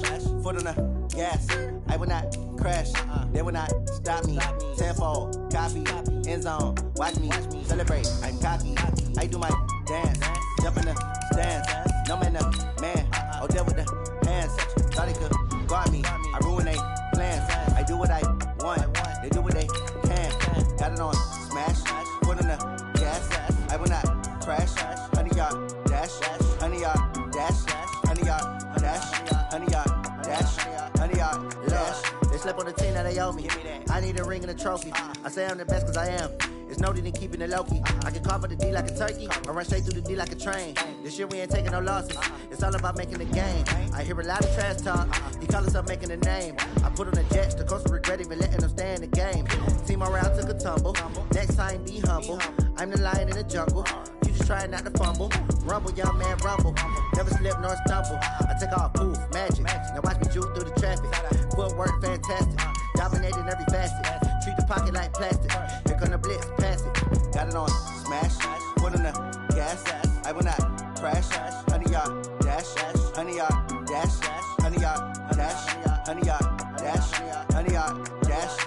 U: foot on the gas. I will not crash, they will not stop me. Tenfold, copy, end zone, watch me celebrate. I'm cocky, I do my dance, jump in the stands. No man, the man, oh, deal with the hands. Thought he could guard me, I ruin they plans. I do what I want, they do what they can. Got it on smash, foot on the gas. I will not crash, honey, y'all dash, honey, y'all dash, honey, y'all dash, honey, y'all dash, honey, y'all dash. They slept on the team that they owe me. I need a ring and a trophy. I say I'm the best cause I am. It's no need in keeping it low-key. I can carve up the D like a turkey, or run straight through the D like a train. This year we ain't taking no losses. It's all about making the game. I hear a lot of trash talk. He call us up making a name. I put on the jets, the coach will regret even letting them stay in the game. Team around took a tumble. Next time be humble. I'm the lion in the jungle. You just trying not to fumble. Rumble, young man, rumble. Never slip nor stumble. I take off, poof, magic. Now watch me juke through the traffic. Footwork fantastic. Dominating every facet. Treat the pocket like plastic. Here come the blitz, pass it. Got it on smash, foot on the gas. I will not crash. Honey, y'all dash, honey, y'all dash, honey, y'all dash, honey, y'all dash, honey, y'all dash.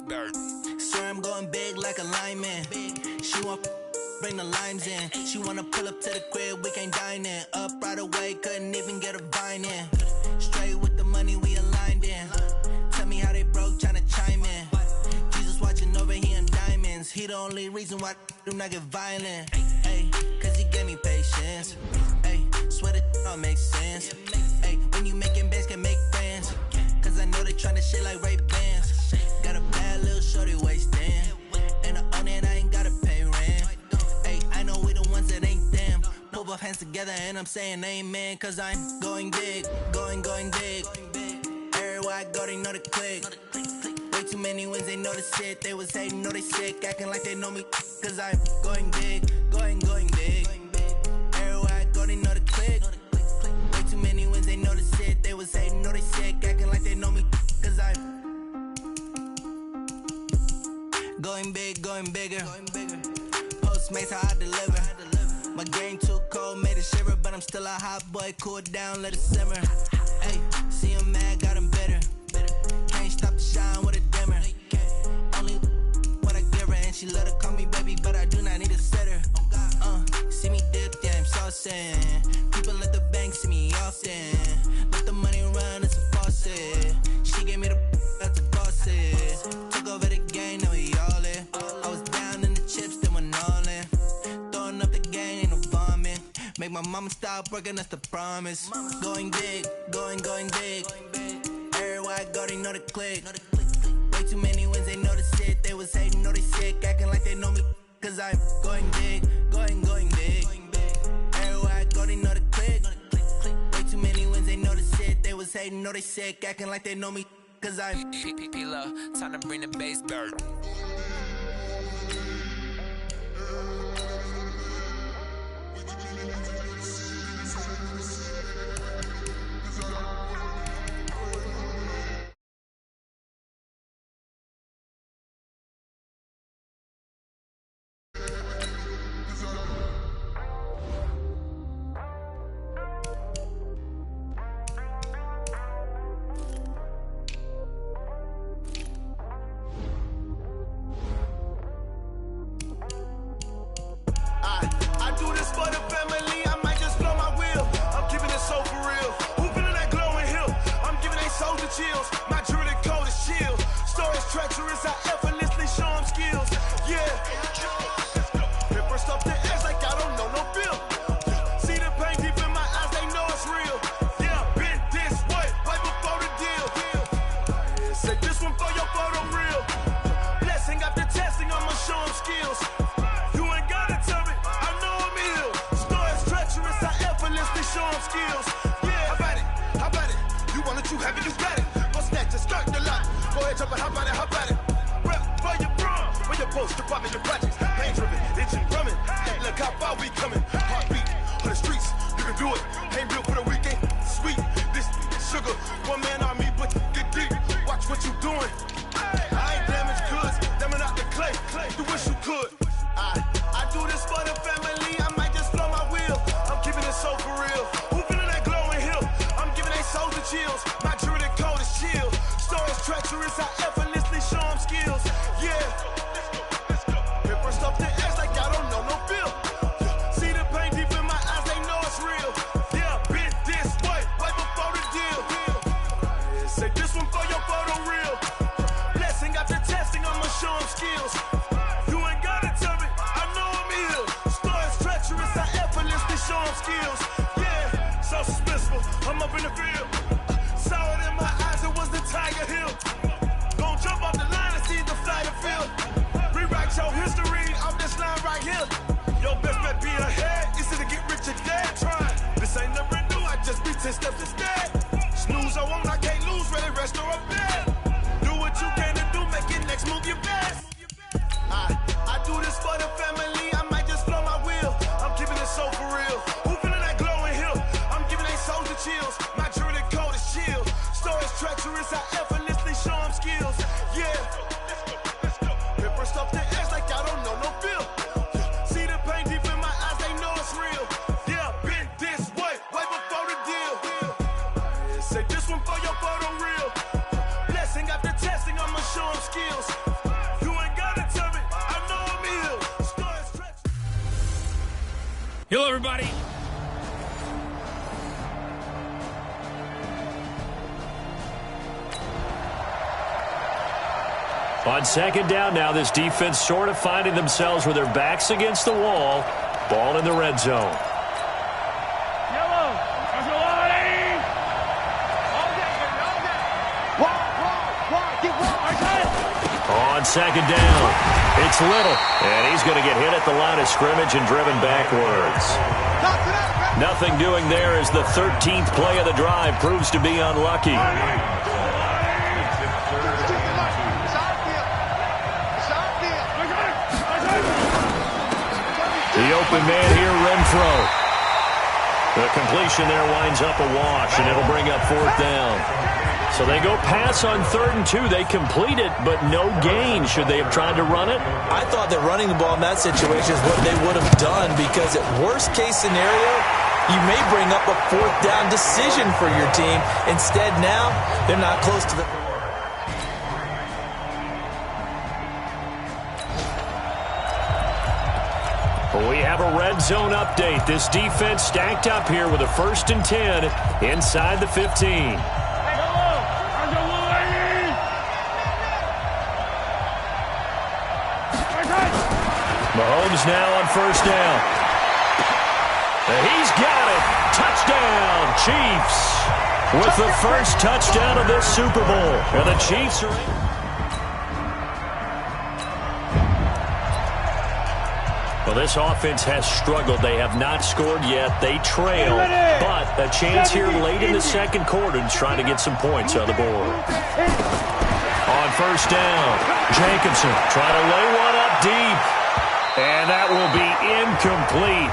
O: bird. Swear I'm going big like a lineman. She want bring the limes in. She wanna pull up to the crib, we can't dine in. Up right away, couldn't even get a vine in. Straight with the money we aligned in. Tell me how they broke, tryna chime in. Jesus watching over here in diamonds. He the only reason why I do not get violent. Ay, cause he gave me patience. Ay, swear that don't make sense. Ay, when you making bands, can make friends. Cause I know they tryna shit like Ray-Bans. Got a bad little shorty wasting. And I own it, I ain't gotta pay rent. Ay, I know we the ones that ain't them. Put both hands together and I'm saying amen. Cause I'm going big, going big. Everywhere I go, they know the click. Way too many wins, they know the shit. They was hating, know they sick, acting like they know me. Cause I'm going big, going big. Everywhere I go, they know the click. Way too many wins, they know the shit. They was hating, know they sick, acting like they know me. Cause I'm going big, going bigger. Postmates how I deliver. My game too cold, made it shiver, but I'm still a hot boy. Cool it down, let it simmer. Hey, see him mad, got him bitter. Can't stop the shine with a dimmer. Only what I give her, and she let her call me baby, but I do not need a sitter. See me dip, yeah, I'm saucing. People at the bank see me often. Let the money run, it's a faucet. She gave me the that's a faucet. Took over the game, now we all in. I was down in the chips, then went all in. Throwing up the game, ain't no vomit. Make my mama stop working, that's the promise. Going big, going big. Everywhere I go, they know the click. Way too many wins, they know the shit. They was hating, know they sick, acting like they know me. Cause I'm going big, going big. Everywhere I go, they know the click. Way too many wins, they know the shit. They was hating, know they sick, acting like they know me. Cause I'm P-P-P-Love, time to bring the bass bird.
F: I do this for the family, I might just blow my wheel. I'm keeping it so for real. Who feeling that glowing hill? I'm giving they soldier chills. My jewelry cold is chill. Stories treacherous, I effortlessly show them skills. Yeah. Paper stuff the edge like I don't know no bill. See the pain deep in my eyes, they know it's real. Yeah, been this way, right before the deal. Say this one for your photo real. Blessing after testing, I'ma show them skills. You ain't gotta tell me, I know I'm ill. Stories treacherous, I effortlessly show them skills. Yeah, how about it? You want it, you have it, you got it. Go snatch it, start the lot. Go ahead, jump it, how about it? Rep for your brum, for your post, department, your projects. Pain driven, itching, drumming. Hey, look how far we coming. Heartbeat on the streets, you can do it. Ain't built for the weekend, sweet. This sugar, one man army, but get deep. Watch what you doing. I ain't damaged goods, damning out the clay. You wish you could. I do this for the family, I might just blow my wheel. I'm keeping it so for real. Who feeling that glowing hill? I'm giving they soldier chills. My jewelry cold is chill. Stories treacherous, I effortlessly show them skills. Yeah. Paper stuff the edge like I don't know no bill. See the pain deep in my eyes, they know it's real. Yeah, been this way, right before the deal. Say this one for your photo real. Blessing after testing, I'ma show them skills. You ain't gotta tell me, I know I'm ill. Stories treacherous, I effortlessly show them skills. Yeah, so suspenseful, I'm up in the field. Saw it in my eyes, it was the Tiger Hill. Gon' jump off the line and see the fly the field. Rewrite your history off this line right here. Your best bet be ahead, easy to get rich or dead. Try, this ain't never new, I just be 10 steps instead. Snooze I won't, I can't lose, ready, rest or a bed. Do what you can to do, make it next move your best. I do this for the family, I might just blow my wheel. I'm keeping it so for real. Who feeling that glowing hill? I'm giving they soldier chills. My jewelry cold is chill. Stories treacherous, I effortlessly show them skills. Yeah. Paper stuff the edge like I don't know no bill. See the pain deep in my eyes, they know it's real. Yeah, been this way, right before the deal.
Q: Hello, everybody.
A: On second down now, this defense sort of finding themselves with their backs against the wall. Ball in the red zone. On second down, it's Little, and he's going to get hit at the line of scrimmage and driven backwards. Nothing doing there as the 13th play of the drive proves to be unlucky. The open man here, Renfro. The completion there winds up a wash, and it'll bring up fourth down. So they go pass on 3rd and 2. They complete it, but no gain. Should they have tried to run it?
B: I thought that running the ball in that situation is what they would have done, because at worst case scenario, you may bring up a 4th down decision for your team. Instead now, they're not close to the...
A: We have a red zone update. This defense stacked up here with a 1st and 10 inside the 15. Mahomes now on 1st down. He's got it. Touchdown, Chiefs. With the first touchdown of this Super Bowl. And the Chiefs are in. Well, this offense has struggled. They have not scored yet. They trail, but a chance here late in the second quarter to try to get some points on the board. On 1st down, Jacobson trying to lay one up deep. And that will be incomplete.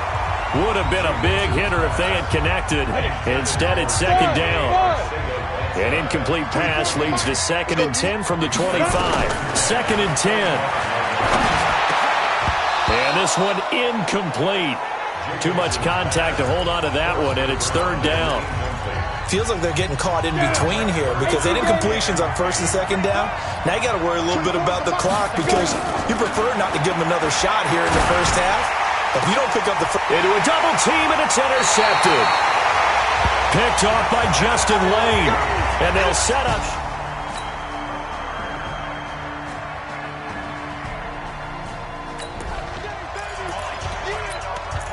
A: Would have been a big hitter if they had connected. Instead, it's 2nd down. An incomplete pass leads to 2nd and 10 from the 25. 2nd and 10. And this one incomplete. Too much contact to hold on to that one, and it's 3rd down.
B: Feels like they're getting caught in between here because they did completions on 1st and 2nd down. Now you got to worry a little bit about the clock because you prefer not to give them another shot here in the first half. If you don't pick up the...
A: Into a double team, and it's intercepted. Picked off by Justin Lane. And they'll set up...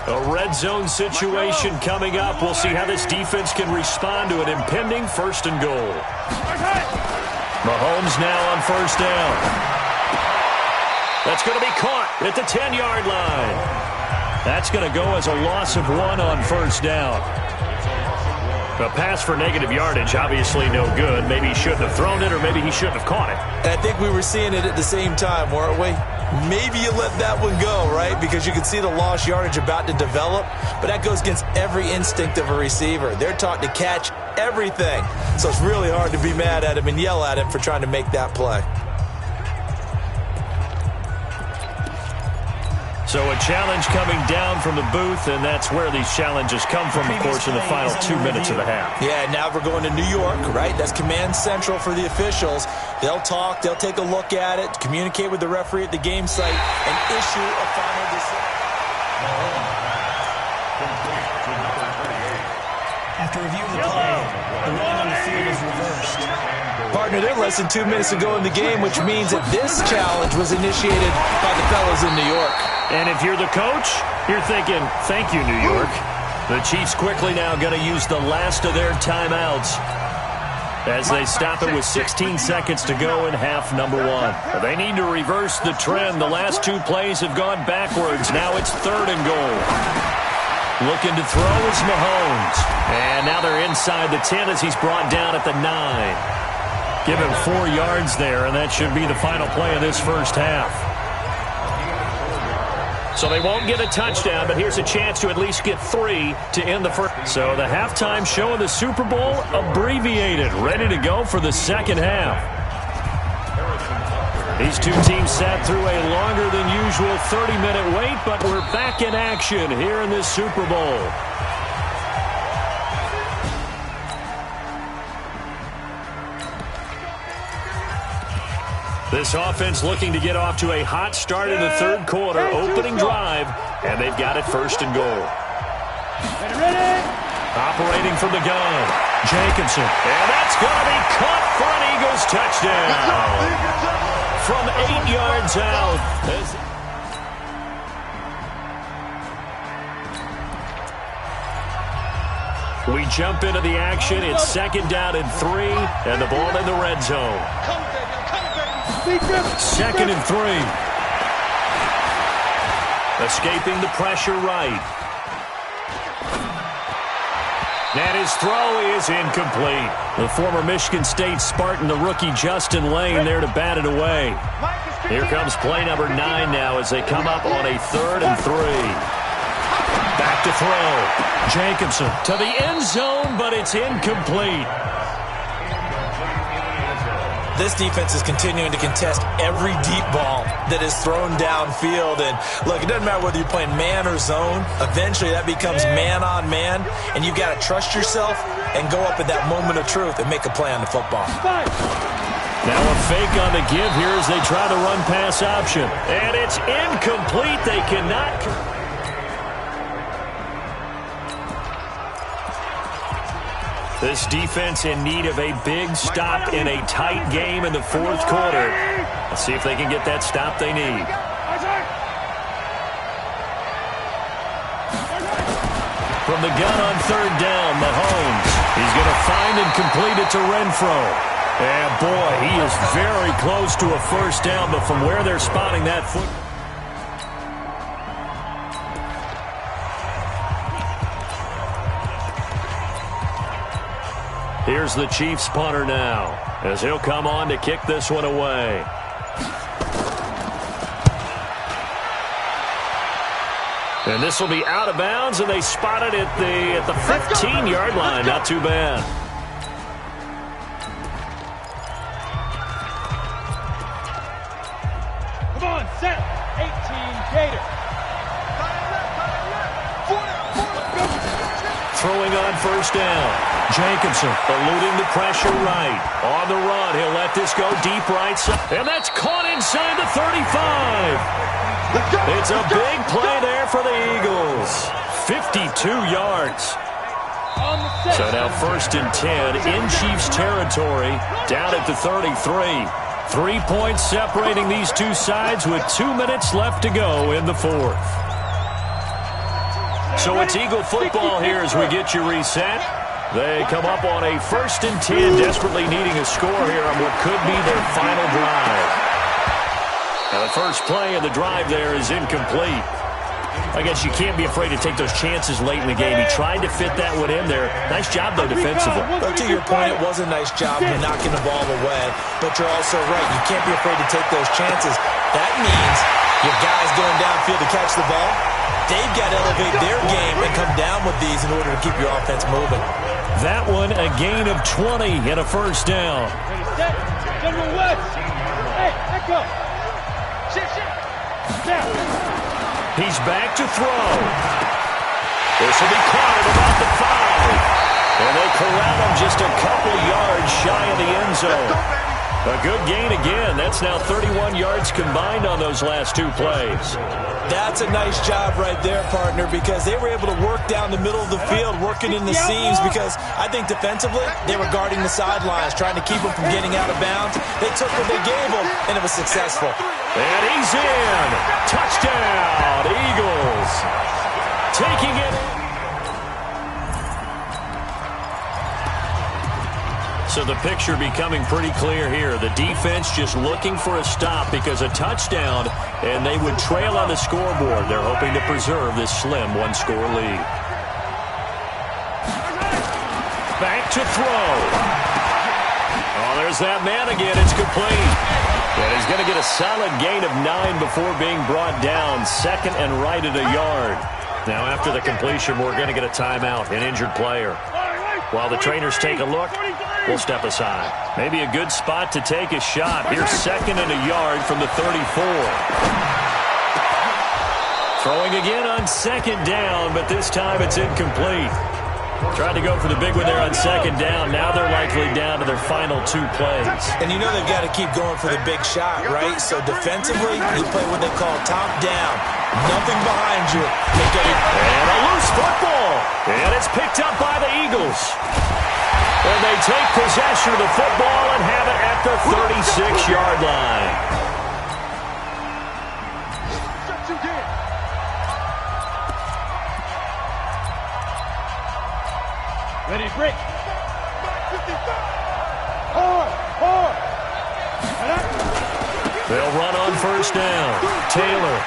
A: A red zone situation coming up. We'll see how this defense can respond to an impending 1st and goal. Mahomes now on 1st down. That's going to be caught at the 10-yard line. That's going to go as a loss of 1 on 1st down. A pass for negative yardage, obviously no good. Maybe he shouldn't have thrown it, or maybe he shouldn't have caught it.
B: And I think we were seeing it at the same time, weren't we? Maybe you let that one go, right? Because you can see the lost yardage about to develop. But that goes against every instinct of a receiver. They're taught to catch everything. So it's really hard to be mad at him and yell at him for trying to make that play.
A: So a challenge coming down from the booth, and that's where these challenges come from, of course, in the final 2 minutes of the half.
B: Yeah, now we're going to New York, right? That's command central for the officials. They'll talk, they'll take a look at it, communicate with the referee at the game site, and issue a final decision.
C: After review of the play, the ruling on the field is reversed.
B: Partner, they're less than 2 minutes to go in the game, which means that this challenge was initiated by the fellas in New York.
A: And if you're the coach, you're thinking, thank you, New York. The Chiefs quickly now going to use the last of their timeouts as they stop it with 16 seconds to go in half number 1. They need to reverse the trend. The last 2 plays have gone backwards. Now it's 3rd and goal. Looking to throw is Mahomes. And now they're inside the 10 as he's brought down at the 9. Give him 4 yards there, and that should be the final play of this first half. So they won't get a touchdown, but here's a chance to at least get 3 to end the first. So the halftime show of the Super Bowl abbreviated, ready to go for the second half. These two teams sat through a longer than usual 30-minute wait, but we're back in action here in this Super Bowl. This offense looking to get off to a hot start in the third quarter, opening drive, and they've got it 1st and goal. Operating from the gun, Jacobson. And that's going to be caught for an Eagles touchdown. From 8 yards out. We jump into the action. It's 2nd down and 3, and the ball in the red zone. 2nd and 3. Escaping the pressure right. And his throw is incomplete. The former Michigan State Spartan, the rookie Justin Lane, there to bat it away. Here comes play number 9 now as they come up on a 3rd and 3. Back to throw. Jacobson to the end zone, but it's incomplete.
B: This defense is continuing to contest every deep ball that is thrown downfield. And look, it doesn't matter whether you're playing man or zone. Eventually that becomes man on man, and you've got to trust yourself and go up at that moment of truth and make a play on the football.
A: Now a fake on the give here as they try to run pass option. And it's incomplete. They cannot. This defense in need of a big stop in a tight game in the 4th quarter. Let's see if they can get that stop they need. From the gun on 3rd down, Mahomes. He's going to find and complete it to Renfro. And boy, he is very close to a first down, but from where they're spotting that foot. Here's the Chiefs punter now, as he'll come on to kick this one away. And this will be out of bounds, and they spot it at the 15-yard line. Not too bad.
G: Come on, set. 18 Gator.
A: Throwing on first down. Jacobson eluding the pressure right. On the run, he'll let this go deep right side. And that's caught inside the 35. It's a big play there for the Eagles. 52 yards. So now 1st and 10 in Chiefs territory, down at the 33. 3 points separating these two sides with 2 minutes left to go in the 4th. So it's Eagle football here as we get you reset. They come up on a 1st and 10, desperately needing a score here on what could be their final drive. Now the first play of the drive there is incomplete. I guess you can't be afraid to take those chances late in the game. He tried to fit that one in there. Nice job, though, defensively.
B: But to your point, it was a nice job of knocking the ball away. But you're also right. You can't be afraid to take those chances. That means your guys going downfield to catch the ball, they've got to elevate their game and come down with these in order to keep your offense moving.
A: That one, a gain of 20 and a first down.
G: General West. Hey, echo. Down.
A: He's back to throw. This will be caught at about the 5. And they corral him just a couple yards shy of the end zone. A good gain again. That's now 31 yards combined on those last 2 plays.
B: That's a nice job right there, partner, because they were able to work down the middle of the field, working in the seams, because I think defensively they were guarding the sidelines, trying to keep them from getting out of bounds. They took what they gave them, and it was successful.
A: And he's in. Touchdown, Eagles. Taking it. So the picture becoming pretty clear here. The defense just looking for a stop because a touchdown, and they would trail on the scoreboard. They're hoping to preserve this slim 1-score lead. Back to throw. Oh, there's that man again. It's complete. And he's going to get a solid gain of 9 before being brought down. 2nd and right at a yard. Now after the completion, we're going to get a timeout, an injured player. While the trainers take a look, we'll step aside. Maybe a good spot to take a shot. Here's 2nd and a yard from the 34. Throwing again on 2nd down, but this time it's incomplete. Tried to go for the big one there on second down. Now they're likely down to their final 2 plays.
B: And you know they've got to keep going for the big shot, right? So defensively, you play what they call top down. Nothing behind you.
A: And a loose football. And it's picked up by the Eagles. And they take possession of the football and have it at the 36-yard line.
G: Ready, break.
A: They'll run on first down. Taylor.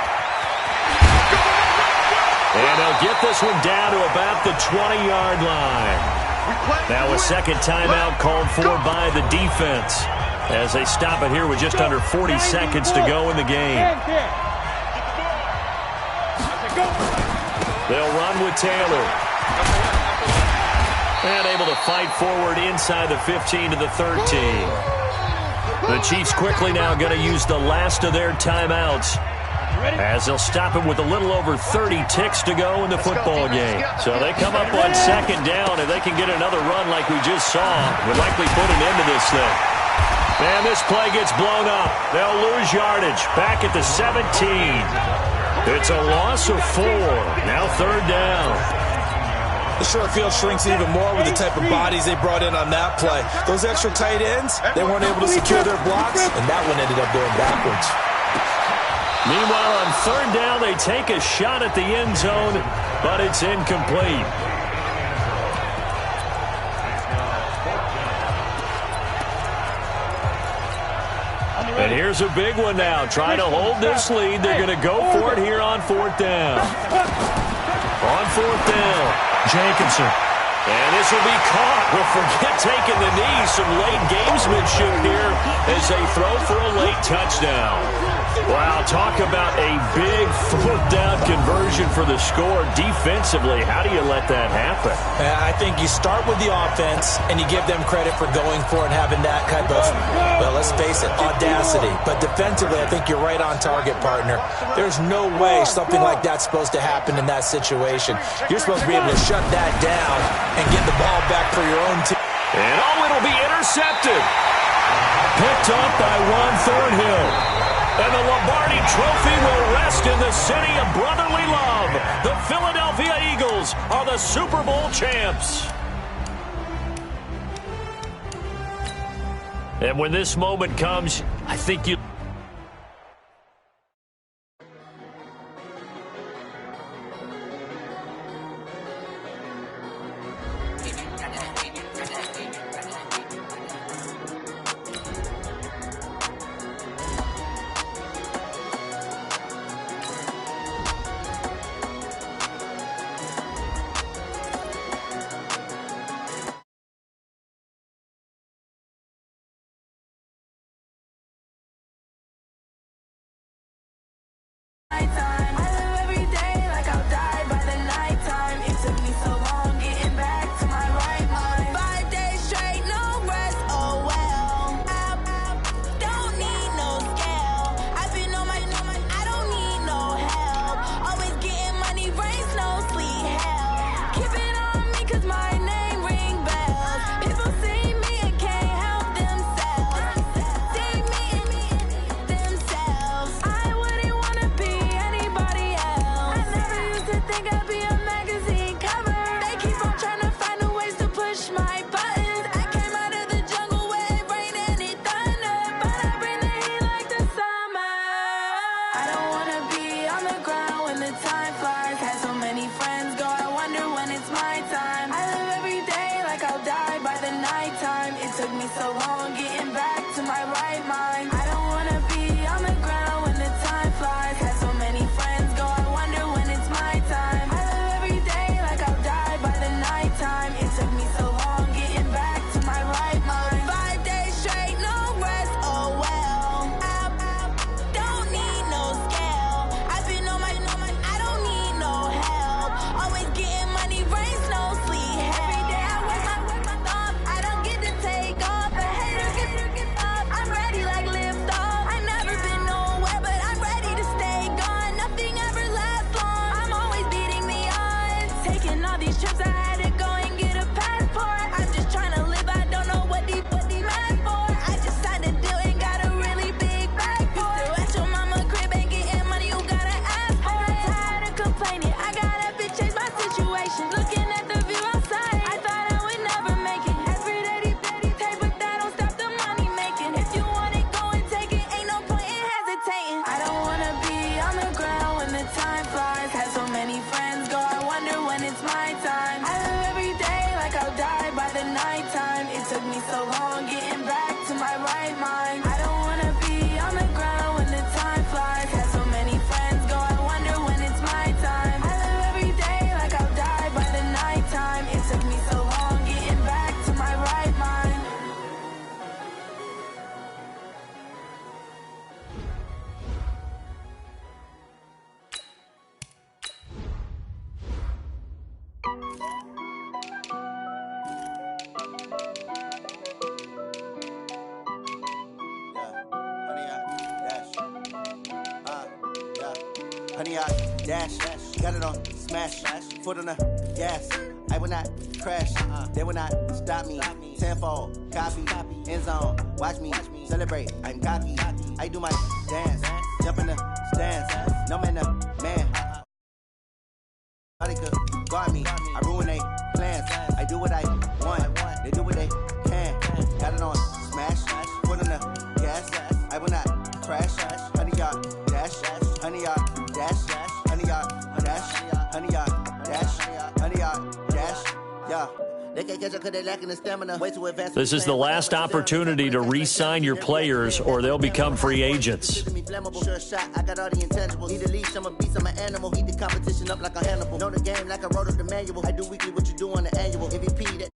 A: And they'll get this one down to about the 20-yard line. Now a second timeout called for by the defense as they stop it here with just under 40 seconds to go in the game. They'll run with Taylor. And able to fight forward inside the 15 to the 13. The Chiefs quickly now going to use the last of their timeouts as they'll stop it with a little over 30 ticks to go in the football game. So they come up on second down, and they can get another run like we just saw. Would likely put an end to this thing. And this play gets blown up. They'll lose yardage. Back at the 17. It's a loss of 4. Now third down.
B: The short field shrinks even more with the type of bodies they brought in on that play. Those extra tight ends, they weren't able to secure their blocks, and that one ended up going backwards.
A: Meanwhile, on third down, they take a shot at the end zone, but it's incomplete. And here's a big one now. Trying to hold this lead. They're going to go for it here on fourth down. On fourth down, Jenkinson. And this will be caught. Well, forget taking the knee. Some late gamesmanship here as they throw for a late touchdown. Wow, talk about a big fourth down conversion for the score. Defensively, how do you let that happen?
B: I think you start with the offense, and you give them credit for going for it and having that type of, well, let's face it, audacity. But defensively, I think you're right on target, partner. There's no way something like that's supposed to happen in that situation. You're supposed to be able to shut that down and get the ball back for your own team.
A: And it'll be intercepted. Picked up by Juan Thornhill. And the Lombardi Trophy will rest in the city of brotherly love. The Philadelphia Eagles are the Super Bowl champs. And when this moment comes, I think you...
H: it's my time. I live every day like I'll die by the nighttime. It took me so long getting back to my right mind. I don't wanna be on the ground when the time flies. Had so many friends go, I wonder when it's my time. I live every day like I'll die by the nighttime. It took me so long getting back to my right mind.
U: Honey, I dash, got it on smash, foot on the gas. I will not crash, they will not stop me. Tenfold, copy, end zone, watch me celebrate. I'm cocky, I do my dance, jump in the stands. No man, man. Nobody could guard me. I ruin they plans. I do what I want, they do what they can. Got it on smash, foot on the gas. I will not crash, honey, y'all dash, honey, y'all dash, honey, y'all dash, honey, y'all dash, honey, y'all dash, yeah. They can't catch up because they lacking the stamina. Way too advanced.
A: This is the last opportunity to re-sign your players or they'll become free agents.
U: Sure shot, I got all the intangibles. Need a leash, I'm a beast, I'm an animal. Heat the competition up like a Hannibal. Know the game like I wrote up the manual. I do weekly what you do on the annual. MVP that